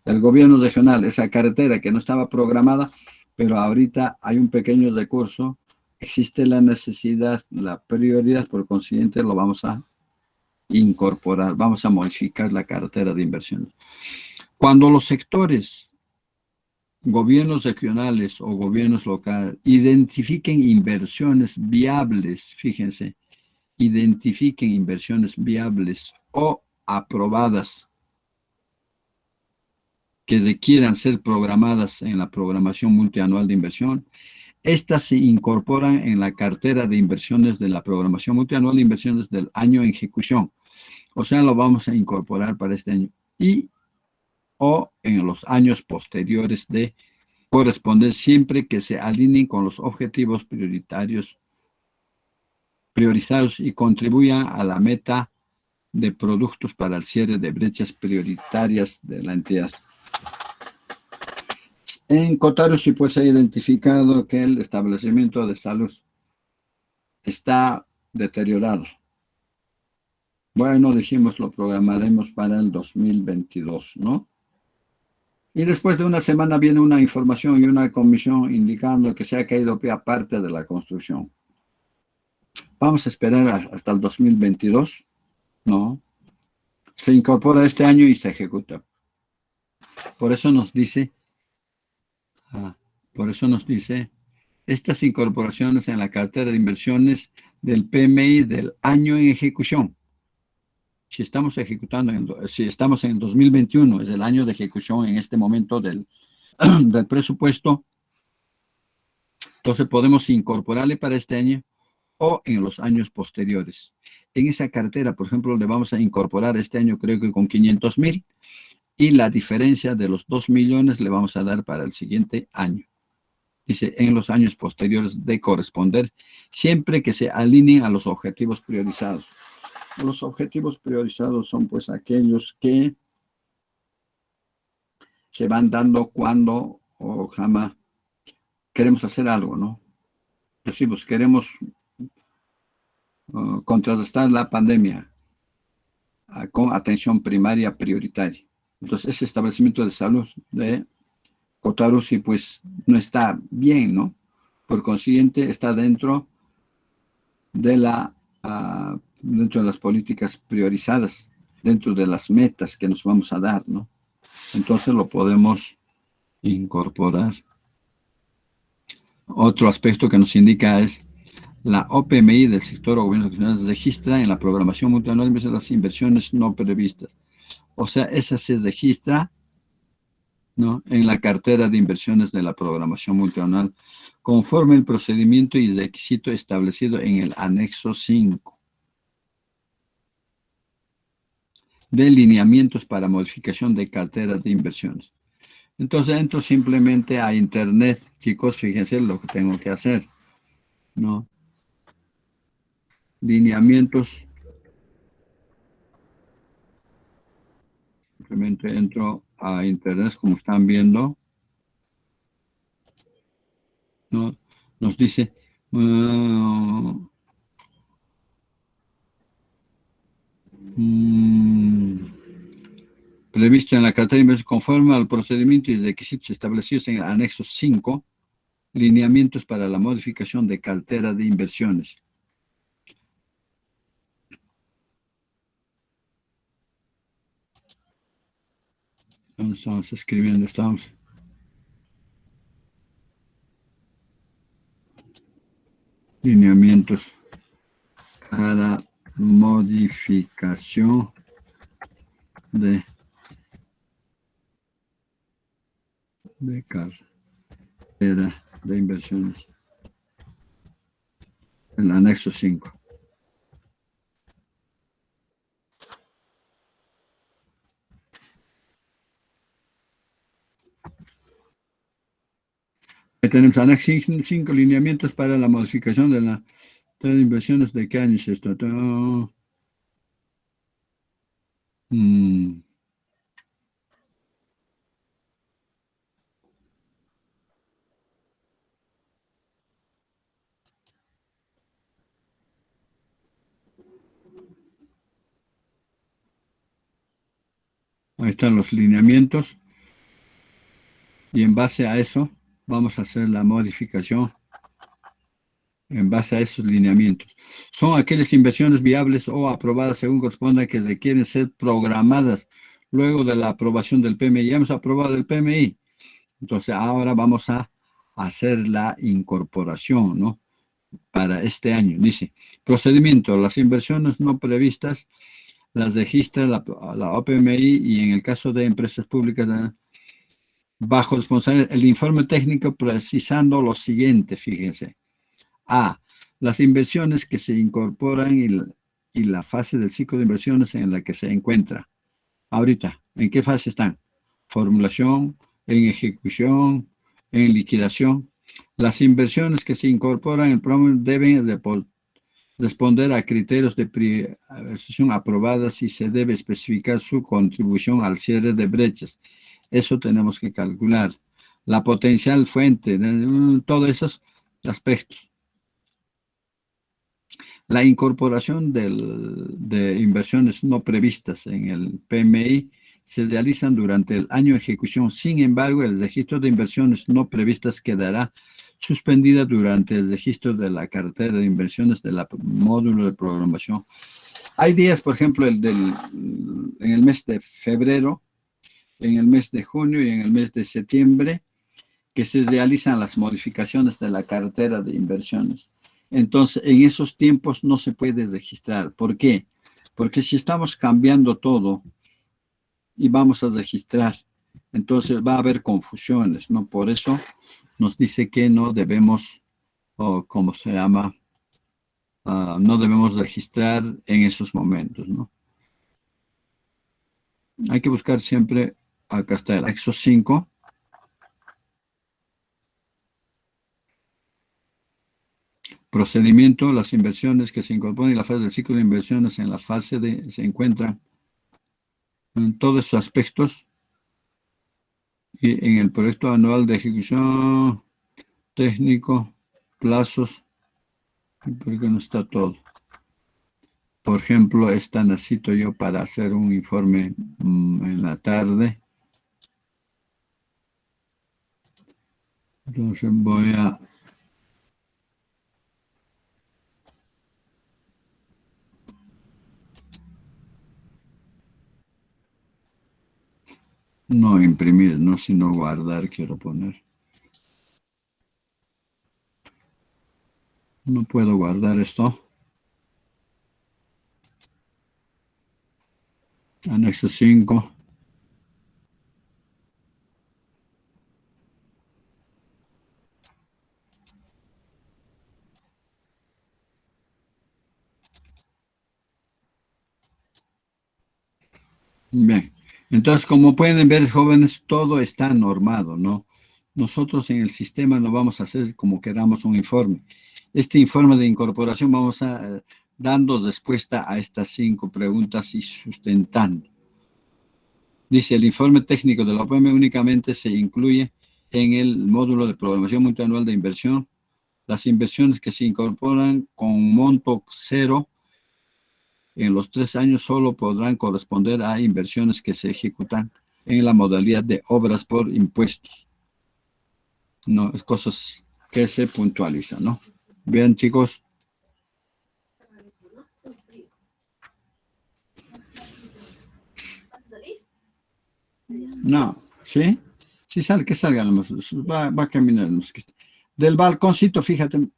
El gobierno regional, esa carretera que no estaba programada, pero ahorita hay un pequeño recurso, existe la necesidad, la prioridad, por consiguiente lo vamos a incorporar, vamos a modificar la cartera de inversiones. Cuando los sectores, gobiernos regionales o gobiernos locales, identifiquen inversiones viables, fíjense, identifiquen inversiones viables o aprobadas que requieran ser programadas en la programación multianual de inversión, estas se incorporan en la cartera de inversiones de la programación multianual de inversiones del año en ejecución. O sea, lo vamos a incorporar para este año y o en los años posteriores de corresponder siempre que se alineen con los objetivos priorizados y contribuyan a la meta de productos para el cierre de brechas prioritarias de la entidad. En Cotarusi pues se ha identificado que el establecimiento de salud está deteriorado. Bueno, dijimos lo programaremos para el 2022, ¿no? Y después de una semana viene una información y una comisión indicando que se ha caído pie a parte de la construcción. Vamos a esperar hasta el 2022, ¿no? Se incorpora este año y se ejecuta. Por eso nos dice, estas incorporaciones en la cartera de inversiones del PMI del año en ejecución. Si estamos si estamos en 2021, es el año de ejecución en este momento del presupuesto, entonces podemos incorporarle para este año o en los años posteriores. En esa cartera, por ejemplo, le vamos a incorporar este año creo que con 500,000 y la diferencia de los 2 millones le vamos a dar para el siguiente año. Dice, en los años posteriores de corresponder, siempre que se alineen a los objetivos priorizados. Los objetivos priorizados son pues aquellos que se van dando cuando o jamás queremos hacer algo, ¿no? Decimos, queremos contrarrestar la pandemia con atención primaria prioritaria. Entonces, ese establecimiento de salud de Cotarusi, pues, no está bien, ¿no? Por consiguiente, está dentro de dentro de las políticas priorizadas, dentro de las metas que nos vamos a dar, ¿no? Entonces lo podemos incorporar. Otro aspecto que nos indica es la OPMI del sector o gobiernos regionales registra en la programación multianual las inversiones no previstas. O sea, esa se registra, ¿no?, en la cartera de inversiones de la programación multianual, conforme el procedimiento y requisito establecido en el anexo 5 de lineamientos para modificación de cartera de inversiones. Entonces entro simplemente a internet, chicos, fíjense lo que tengo que hacer, ¿no? Lineamientos, simplemente entro a internet, como están viendo, ¿no? Nos dice, previsto en la cartera de inversiones conforme al procedimiento y requisitos establecidos en el anexo 5, lineamientos para la modificación de cartera de inversiones. Estamos escribiendo, estamos. Lineamientos para modificación de cartera de inversiones. El anexo 5. Ahí tenemos anexo 5 lineamientos para la modificación de la cartera de inversiones. ¿De qué año es esto? Ahí están los lineamientos y en base a eso vamos a hacer la modificación en base a esos lineamientos. Son aquellas inversiones viables o aprobadas según corresponda que requieren ser programadas luego de la aprobación del PMI. Ya hemos aprobado el PMI, entonces ahora vamos a hacer la incorporación, ¿no?, para este año. Dice, procedimiento, las inversiones no previstas las registra la OPMI y en el caso de empresas públicas bajo responsabilidad, el informe técnico precisando lo siguiente, fíjense. A, las inversiones que se incorporan y la fase del ciclo de inversiones en la que se encuentra. Ahorita, ¿en qué fase están? Formulación, en ejecución, en liquidación. Las inversiones que se incorporan en el programa deben responder a criterios de priorización aprobadas y se debe especificar su contribución al cierre de brechas. Eso tenemos que calcular. La potencial fuente, todos esos aspectos. La incorporación de inversiones no previstas en el PMI se realizan durante el año de ejecución. Sin embargo, el registro de inversiones no previstas quedará suspendida durante el registro de la cartera de inversiones del módulo de programación. Hay días, por ejemplo, en el mes de febrero, en el mes de junio y en el mes de septiembre, que se realizan las modificaciones de la cartera de inversiones. Entonces, en esos tiempos no se puede registrar. ¿Por qué? Porque si estamos cambiando todo y vamos a registrar, entonces va a haber confusiones, ¿no? Por eso nos dice que no debemos, o como se llama, no debemos registrar en esos momentos, ¿no? Hay que buscar siempre, acá está el anexo 5, procedimiento, las inversiones que se incorporan en la fase del ciclo de inversiones en la fase se encuentran en todos esos aspectos y en el proyecto anual de ejecución técnico, plazos, porque no está todo. Por ejemplo, esta necesito yo para hacer un informe en la tarde. Entonces voy a No imprimir, no, sino guardar, quiero poner. No puedo guardar esto. Anexo 5. Bien, entonces como pueden ver, jóvenes, todo está normado, ¿no? Nosotros en el sistema no vamos a hacer como queramos un informe. Este informe de incorporación vamos a dando respuesta a estas 5 preguntas y sustentando. Dice, el informe técnico de la OPM únicamente se incluye en el módulo de programación multianual de inversión. Las inversiones que se incorporan con monto cero en los 3 años solo podrán corresponder a inversiones que se ejecutan en la modalidad de obras por impuestos. No, es cosas que se puntualizan, ¿no? Bien, chicos. No, ¿sí? Sí sale, que salga nomás. Va a caminar el mosquito. Del balconcito, fíjate.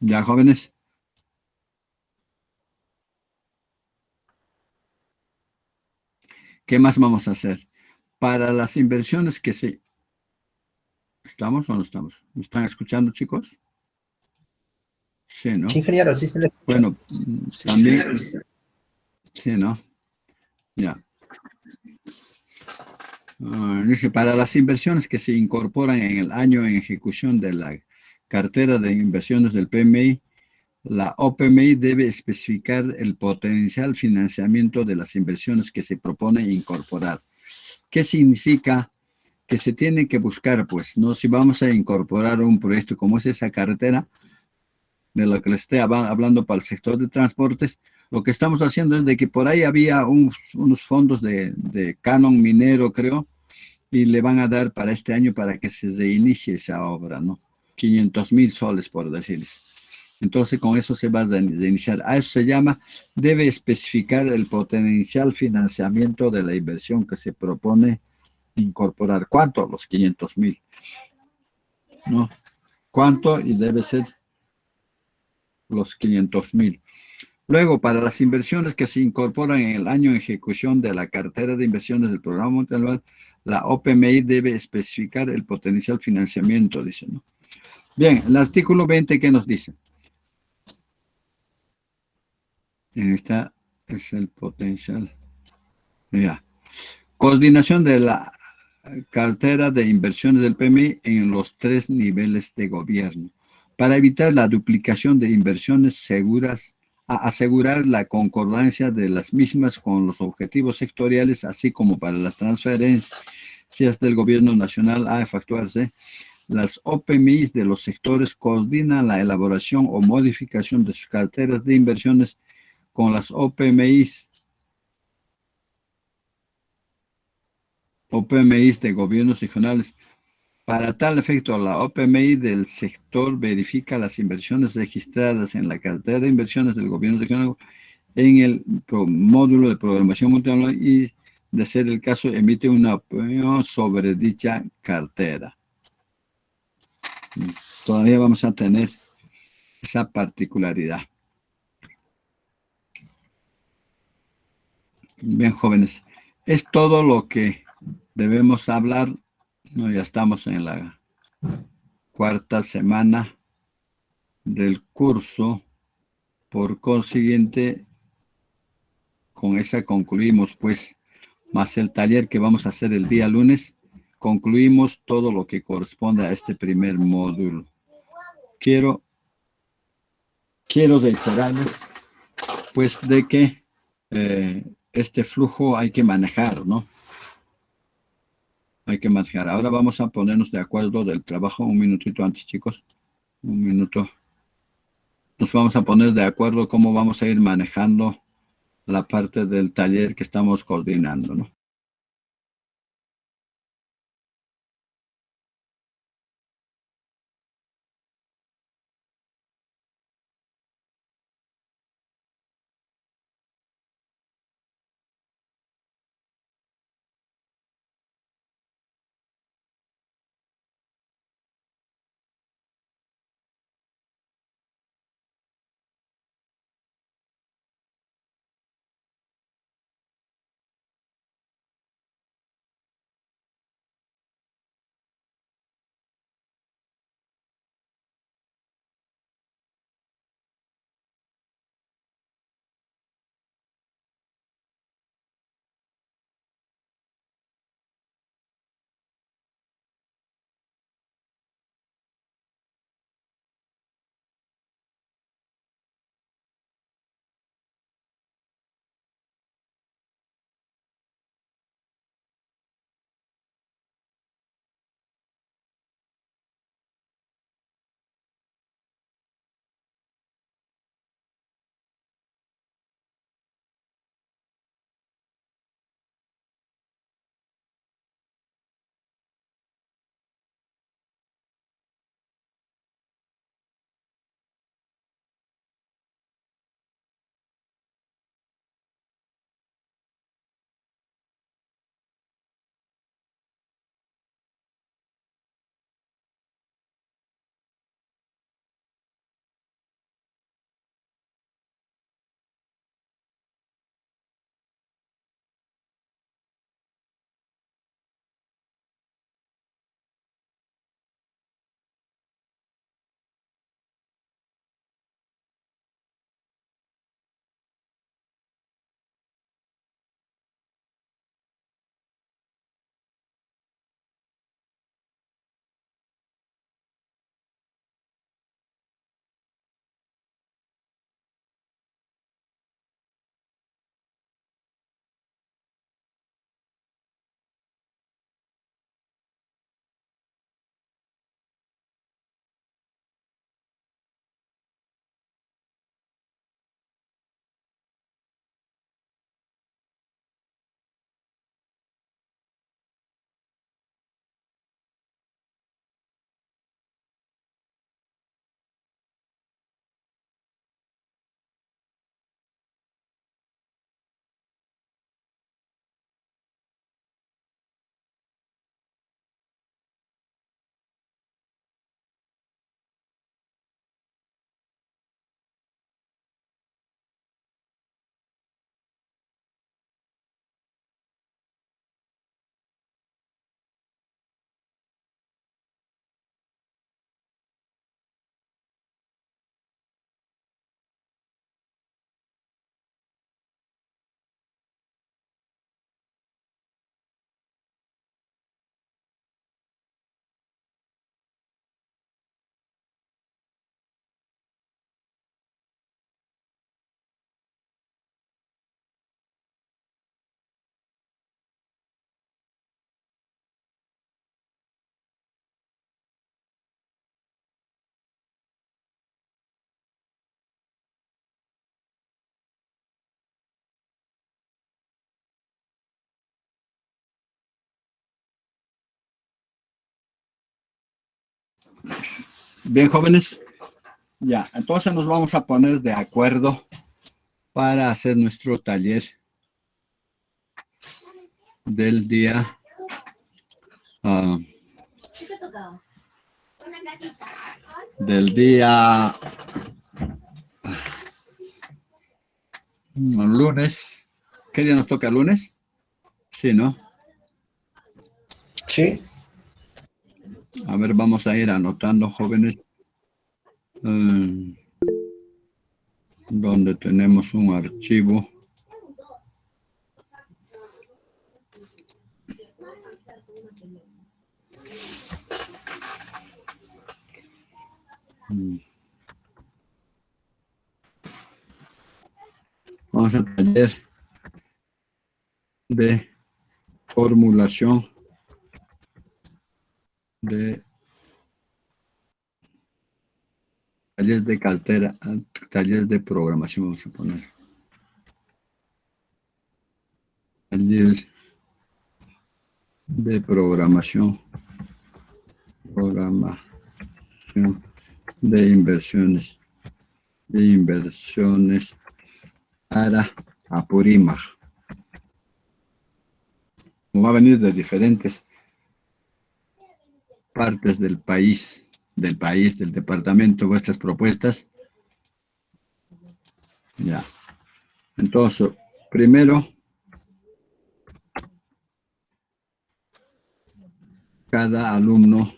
Ya, jóvenes. ¿Qué más vamos a hacer? Para las inversiones que se... ¿Estamos o no estamos? ¿Me están escuchando, chicos? Sí, ¿no? Sí, ingeniero, sí se le escucha. Bueno, también... Sí, ¿no? Ya. Dice, para las inversiones que se incorporan en el año en ejecución de la cartera de inversiones del PMI, la OPMI debe especificar el potencial financiamiento de las inversiones que se propone incorporar. ¿Qué significa? Que se tiene que buscar, pues, ¿no? Si vamos a incorporar un proyecto como es esa carretera, de lo que les estoy hablando para el sector de transportes, lo que estamos haciendo es de que por ahí había unos fondos de canon minero, creo, y le van a dar para este año para que se reinicie esa obra, ¿no? 500,000 soles, por decirles. Entonces, con eso se va a reiniciar. A eso se llama, debe especificar el potencial financiamiento de la inversión que se propone incorporar. ¿Cuánto? Los 500,000, ¿no? ¿Cuánto? Y debe ser los 500,000. Luego, para las inversiones que se incorporan en el año de ejecución de la cartera de inversiones del programa multianual, la OPMI debe especificar el potencial financiamiento, dice, ¿no? Bien, el artículo 20, ¿qué nos dice? En esta es el potencial. Ya. Coordinación de la cartera de inversiones del PMI en los 3 niveles de gobierno. Para evitar la duplicación de inversiones seguras, a asegurar la concordancia de las mismas con los objetivos sectoriales, así como para las transferencias del gobierno nacional a efectuarse, las OPMIs de los sectores coordinan la elaboración o modificación de sus carteras de inversiones con las OPMIs de gobiernos regionales. Para tal efecto, la OPMI del sector verifica las inversiones registradas en la cartera de inversiones del gobierno regional en el módulo de programación multianual y, de ser el caso, emite una opinión sobre dicha cartera. Todavía vamos a tener esa particularidad. Bien, jóvenes, es todo lo que debemos hablar. No, ya estamos en la 4ª semana del curso. Por consiguiente, con esa concluimos, pues, más el taller que vamos a hacer el día lunes, concluimos todo lo que corresponde a este primer módulo. Quiero reiterarles, pues, de que este flujo hay que manejar, ¿no? Hay que manejar. Ahora vamos a ponernos de acuerdo del trabajo un minutito antes, chicos. Un minuto. Nos vamos a poner de acuerdo cómo vamos a ir manejando la parte del taller que estamos coordinando, ¿no? Bien, jóvenes, ya, entonces nos vamos a poner de acuerdo para hacer nuestro taller del día, ¿Qué te ha tocado? Una gatita. del día lunes. ¿Qué día nos toca? ¿Lunes? Sí, ¿no? Sí. A ver, vamos a ir anotando, jóvenes, donde tenemos un archivo. Vamos a taller de formulación de talleres de cartera, talleres de programación, vamos a poner. taller de programación de inversiones para Apurímac. Va a venir de diferentes partes del país, del departamento, vuestras propuestas. Ya. Entonces, primero, cada alumno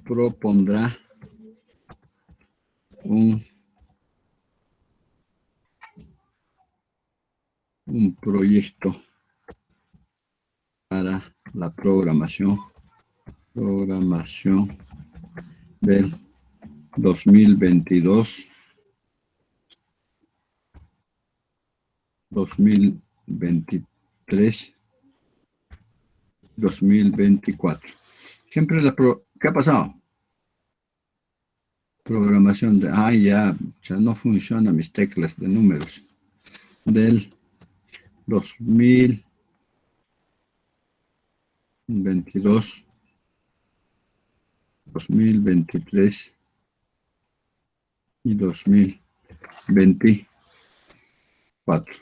propondrá un proyecto para la programación del 2022, 2023, 2024. Siempre ¿qué ha pasado? Programación de, ya no funcionan mis teclas de números. Del 2022, 2023 y 2024.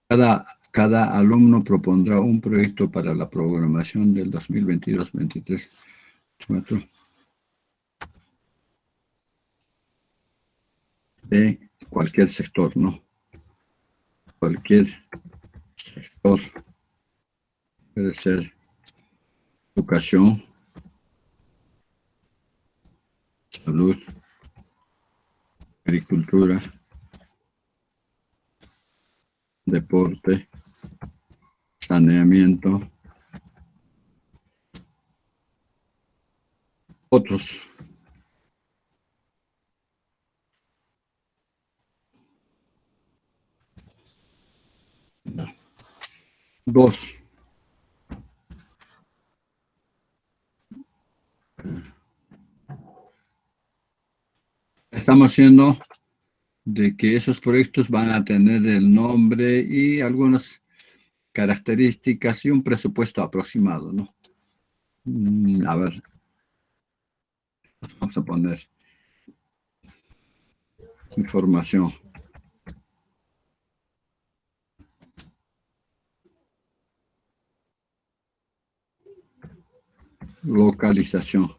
Cada alumno propondrá un proyecto para la programación del 2022, 23, 24, de cualquier sector, ¿no? Cualquier sector. Puede ser educación, salud, agricultura, deporte, saneamiento, otros. No. 2. Estamos haciendo de que esos proyectos van a tener el nombre y algunas características y un presupuesto aproximado, ¿no? A ver, vamos a poner información. Localización.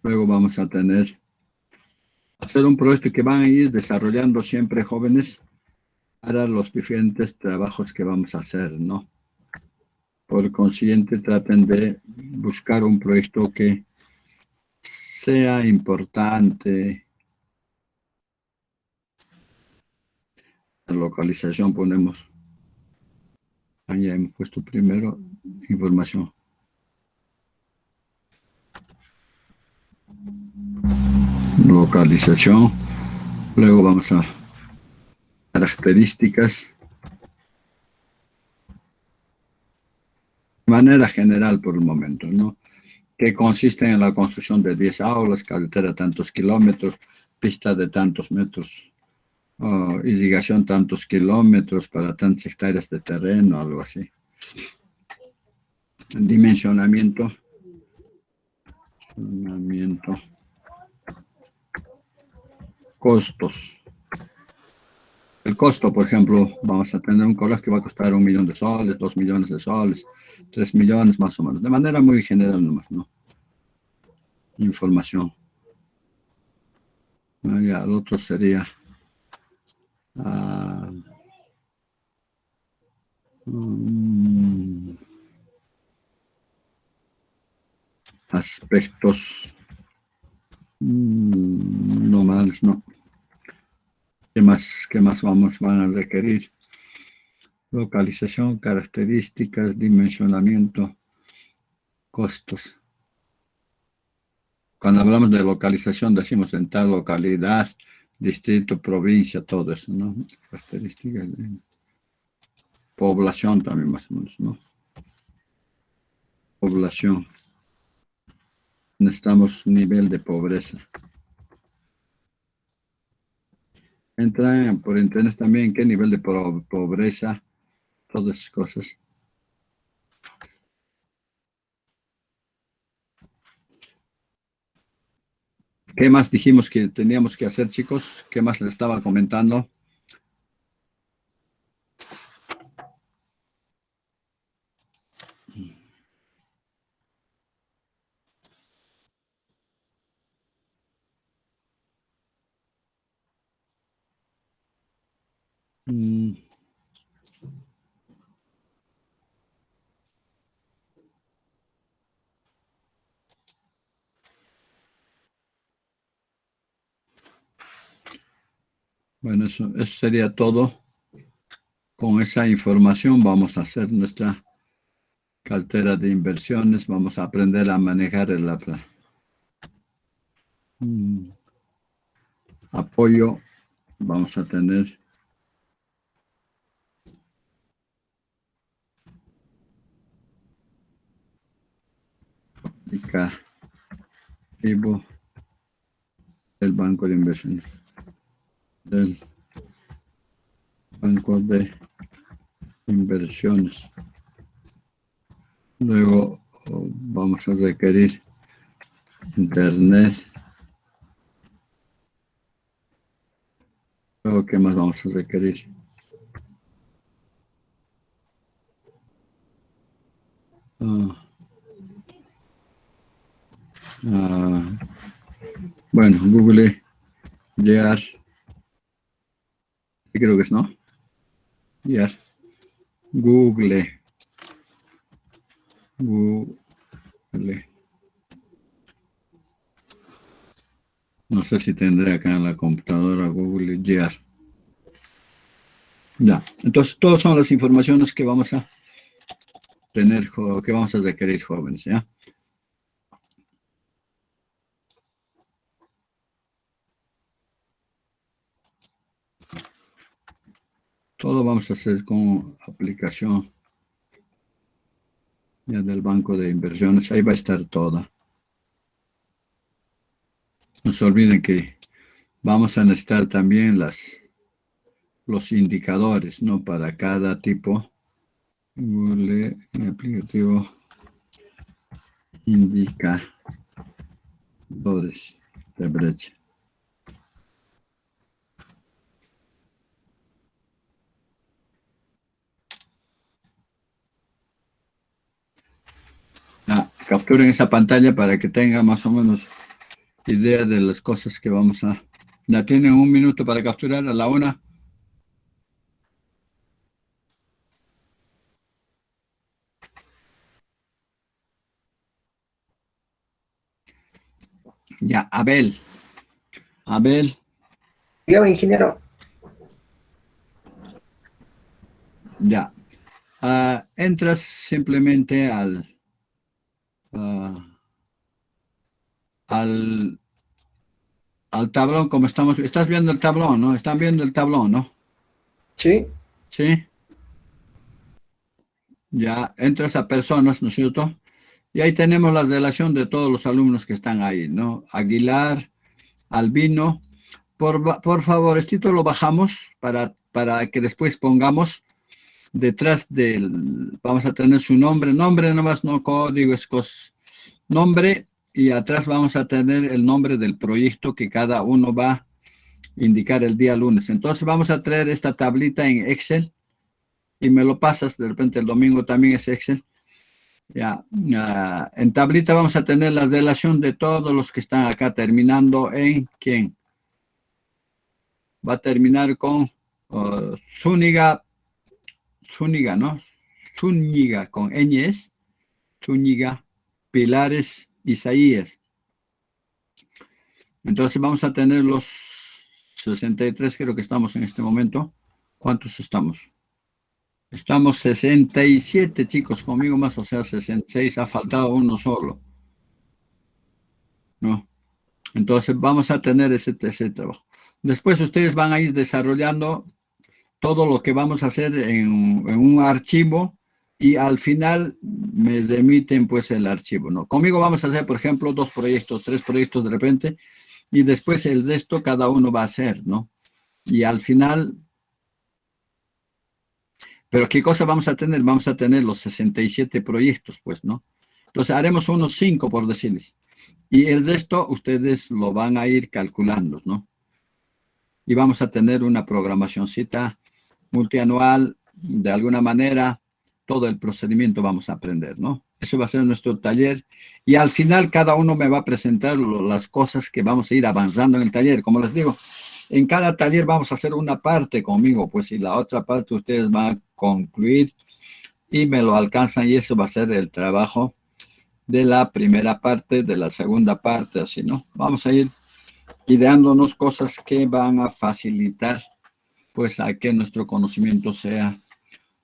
Luego vamos a hacer un proyecto que van a ir desarrollando siempre jóvenes para los diferentes trabajos que vamos a hacer, ¿no? Por consiguiente, traten de buscar un proyecto que sea importante. La localización ponemos, ya hemos puesto primero información. Localización. Luego vamos a características. De manera general por el momento, ¿no? Que consisten en la construcción de 10 aulas, carretera tantos kilómetros, pista de tantos metros, irrigación tantos kilómetros para tantas hectáreas de terreno, algo así. Dimensionamiento. Costos. El costo, por ejemplo, vamos a tener un colegio que va a costar 1 millón de soles, 2 millones de soles, 3 millones más o menos, de manera muy general nomás, ¿no? Información. Ya, el otro sería aspectos no malos, ¿no? ¿Qué más van a requerir? Localización, características, dimensionamiento, costos. Cuando hablamos de localización, decimos en tal localidad, distrito, provincia, todo eso, ¿no? Características de población también más o menos, ¿no? Población. Necesitamos nivel de pobreza. Entra por internet también qué nivel de pobreza, todas esas cosas. ¿Qué más dijimos que teníamos que hacer, chicos? ¿Qué más les estaba comentando? Bueno, eso sería todo. Con esa información vamos a hacer nuestra cartera de inversiones. Vamos a aprender a manejar el apoyo. Vamos a tener aplicativo del Banco de Inversiones. Del Banco de Inversiones. Luego vamos a requerir internet. Luego, ¿qué más vamos a requerir? Bueno, Google Gear. Creo que es, ¿no? Gear. Google. No sé si tendré acá en la computadora Google Gear. Ya, entonces todas son las informaciones que vamos a tener, que vamos a requerir, jóvenes, ¿ya? Todo vamos a hacer con aplicación ya del Banco de Inversiones. Ahí va a estar toda. No se olviden que vamos a necesitar también los indicadores, ¿no? Para cada tipo. Google aplicativo indicadores de brecha. Capturen esa pantalla para que tengan más o menos idea de las cosas que vamos a... Ya tienen 1 minuto para capturar a la 1. Ya, Abel. Dígame, ingeniero. Ya. Entras simplemente al tablón, como estamos... Estás viendo el tablón, ¿no? Están viendo el tablón, ¿no? Sí. Sí. Ya, entras a personas, ¿no es cierto? Y ahí tenemos la relación de todos los alumnos que están ahí, ¿no? Aguilar, Albino. Por favor, esto lo bajamos para que después pongamos detrás del... Vamos a tener su nombre nomás, no código, es cosas. Nombre, y atrás vamos a tener el nombre del proyecto que cada uno va a indicar el día lunes. Entonces vamos a traer esta tablita en Excel y me lo pasas, de repente el domingo también es Excel. Ya, en tablita vamos a tener la relación de todos los que están acá, terminando en ¿quién? Va a terminar con Zúñiga, ¿no? Zúñiga con ñes, Zúñiga, Pilares, Isaías. Entonces vamos a tener los 63, creo que estamos en este momento. ¿Cuántos estamos? Estamos 67, chicos, conmigo más, o sea, 66, ha faltado uno solo, ¿no? Entonces vamos a tener ese trabajo. Después ustedes van a ir desarrollando todo lo que vamos a hacer en un archivo y al final me remiten pues el archivo, ¿no? Conmigo vamos a hacer, por ejemplo, 2 proyectos, 3 proyectos de repente, y después el resto cada uno va a hacer, ¿no? Y al final, pero ¿qué cosa vamos a tener? Vamos a tener los 67 proyectos, pues, ¿no? Entonces haremos unos 5, por decirles. Y el resto ustedes lo van a ir calculando, ¿no? Y vamos a tener una programacióncita multianual, de alguna manera, todo el procedimiento vamos a aprender, ¿no? Eso va a ser nuestro taller. Y al final cada uno me va a presentar las cosas que vamos a ir avanzando en el taller. Como les digo, en cada taller vamos a hacer una parte conmigo, pues, y la otra parte ustedes van a concluir y me lo alcanzan, y eso va a ser el trabajo de la primera parte, de la segunda parte, así, ¿no? Vamos a ir ideándonos cosas que van a facilitar, pues, a que nuestro conocimiento sea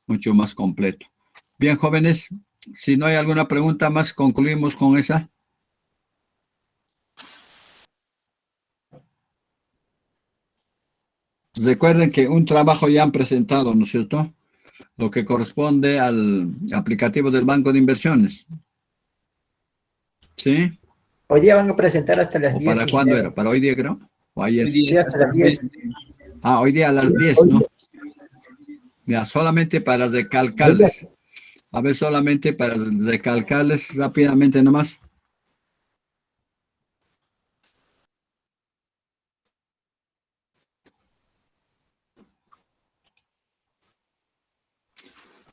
mucho más completo. Bien, jóvenes, si no hay alguna pregunta más, concluimos con esa. Recuerden que un trabajo ya han presentado, ¿no es cierto? Lo que corresponde al aplicativo del Banco de Inversiones. ¿Sí? Hoy día van a presentar hasta las ¿O 10 para y cuándo media. era? ¿Para hoy día, creo? ¿O ayer? Sí, hasta las 10. Ah, hoy día a las 10, ¿no? Ya, solamente para recalcarles. A ver, solamente para recalcarles rápidamente nomás.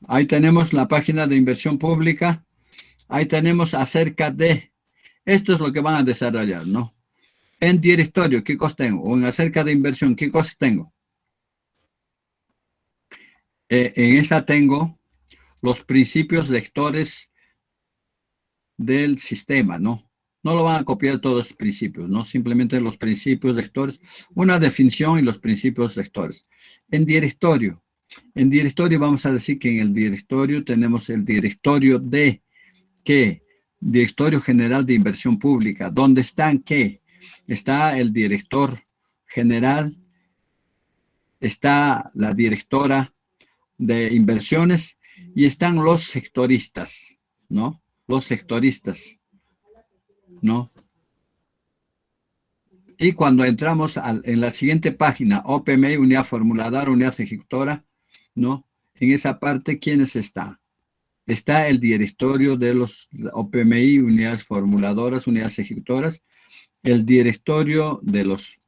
Ahí tenemos la página de inversión pública. Ahí tenemos acerca de, esto es lo que van a desarrollar, ¿no? En directorio, ¿qué cosas tengo? O en acerca de inversión, ¿qué cosas tengo? En esa tengo los principios lectores del sistema, ¿no? No lo van a copiar todos los principios, ¿no? Simplemente los principios lectores, una definición y los principios lectores. En directorio vamos a decir que en el directorio tenemos el directorio de, ¿qué? Directorio General de Inversión Pública. ¿Dónde están qué? Está el director general, está la directora de inversiones y están los sectoristas, ¿no? Los sectoristas, ¿no? Y cuando entramos en la siguiente página, OPMI, unidad formuladora, unidad ejecutora, ¿no? En esa parte, ¿quiénes están? Está el directorio de los OPMI, unidades formuladoras, unidades ejecutoras, el directorio de los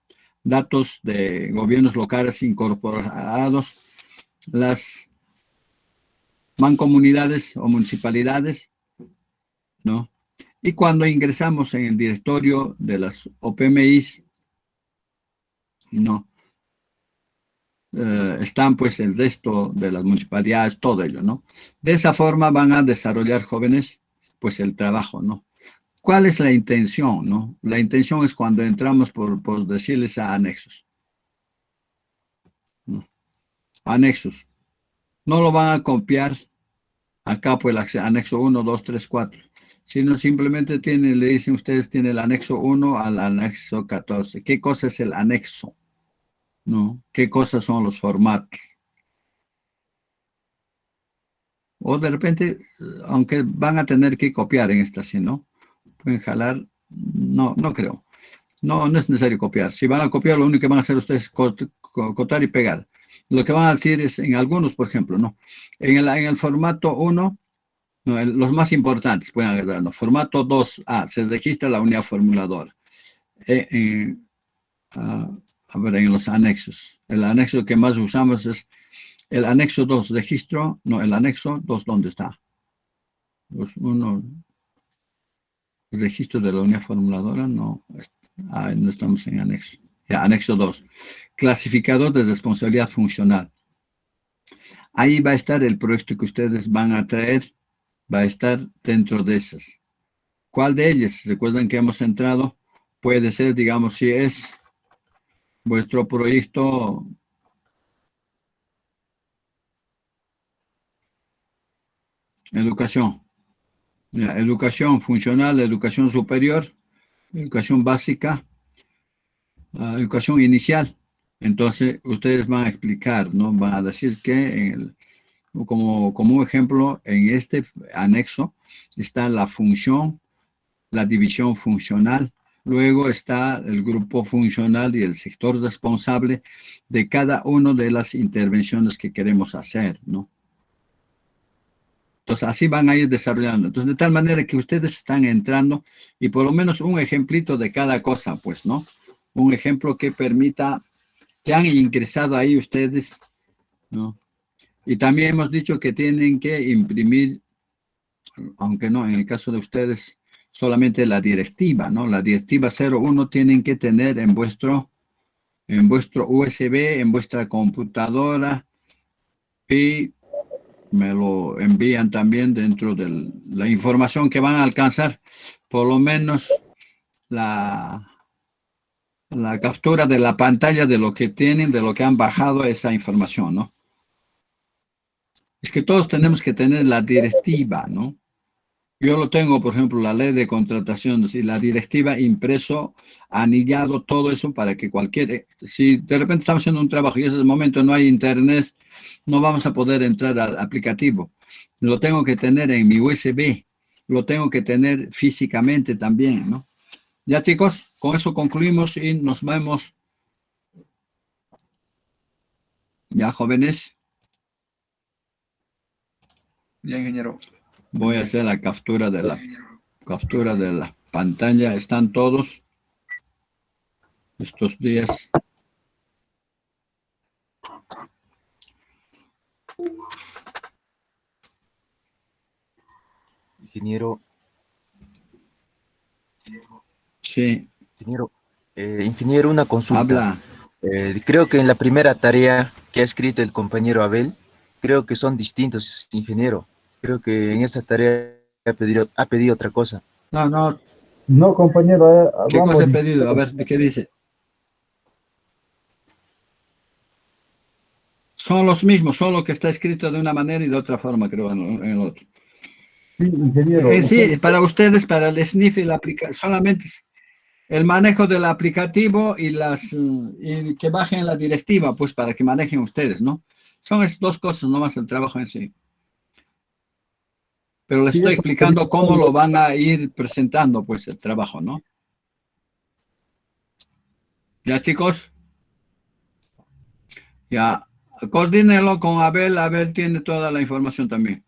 datos de gobiernos locales incorporados, las mancomunidades o municipalidades, ¿no? Y cuando ingresamos en el directorio de las OPMIs, ¿no? Están pues el resto de las municipalidades, todo ello, ¿no? De esa forma van a desarrollar, jóvenes, pues el trabajo, ¿no? ¿Cuál es la intención, no? La intención es cuando entramos por decirles a anexos, ¿no? Anexos. No lo van a copiar acá por el anexo 1, 2, 3, 4, sino simplemente le dicen ustedes, tiene el anexo 1 al anexo 14. ¿Qué cosa es el anexo? ¿No? ¿Qué cosas son los formatos? O de repente, aunque van a tener que copiar en esta, ¿sí, no? Pueden jalar, no, no creo. No, no es necesario copiar. Si van a copiar, lo único que van a hacer ustedes es cortar y pegar. Lo que van a decir es, en algunos, por ejemplo, ¿no? En el formato 1, no, los más importantes pueden agarrar, ¿no? Formato 2A, se registra la unidad formuladora. Eh, eh, ah, a ver, en los anexos. El anexo que más usamos es el anexo 2, registro, no, el anexo 2, ¿dónde está? Los 1, registro de la unidad formuladora, no, no estamos en anexo. Ya, anexo 2, clasificador de responsabilidad funcional. Ahí va a estar el proyecto que ustedes van a traer, va a estar dentro de esas. ¿Cuál de ellas? Recuerden que hemos entrado, puede ser, digamos, si es vuestro proyecto educación. Ya, educación funcional, educación superior, educación básica, educación inicial. Entonces, ustedes van a explicar, ¿no? Van a decir que como un ejemplo, en este anexo está la función, la división funcional. Luego está el grupo funcional y el sector responsable de cada una de las intervenciones que queremos hacer, ¿no? Entonces, así van a ir desarrollando. Entonces, de tal manera que ustedes están entrando y por lo menos un ejemplito de cada cosa, pues, ¿no? Un ejemplo que permita, que han ingresado ahí ustedes, ¿no? Y también hemos dicho que tienen que imprimir, aunque no, en el caso de ustedes, solamente la directiva, ¿no? La directiva 01 tienen que tener en vuestro USB, en vuestra computadora, y me lo envían también dentro de la información que van a alcanzar, por lo menos la captura de la pantalla de lo que tienen, de lo que han bajado esa información, ¿no? Es que todos tenemos que tener la directiva, ¿no? Yo lo tengo, por ejemplo, la ley de contrataciones y la directiva impreso, anillado, todo eso para que si de repente estamos haciendo un trabajo y en ese momento no hay internet, no vamos a poder entrar al aplicativo. Lo tengo que tener en mi USB, lo tengo que tener físicamente también, ¿no? Ya, chicos, con eso concluimos y nos vemos. Ya, jóvenes, Ya, ingeniero. voy a hacer la captura de la pantalla. Están todos estos días. Ingeniero, Sí, ingeniero, una consulta. habla. Creo que en la primera tarea que ha escrito el compañero Abel, creo que son distintos, ingeniero. Creo que en esa tarea ha pedido otra cosa. No, no. No, compañero, ¿Qué vamos. cosa he pedido? A ver, ¿qué dice? Son los mismos, solo que está escrito de una manera y de otra forma, creo, en el otro. Sí, ingeniero. Sí, para ustedes, para el SNIF y la aplicación, solamente el manejo del aplicativo y que bajen la directiva, pues para que manejen ustedes, ¿no? Son esas dos cosas nomás el trabajo en sí. Pero les Sí, estoy eso explicando cómo lo van a ir presentando, pues, el trabajo, ¿no? ¿Ya, chicos? Ya, coordínenlo con Abel. Abel tiene toda la información también.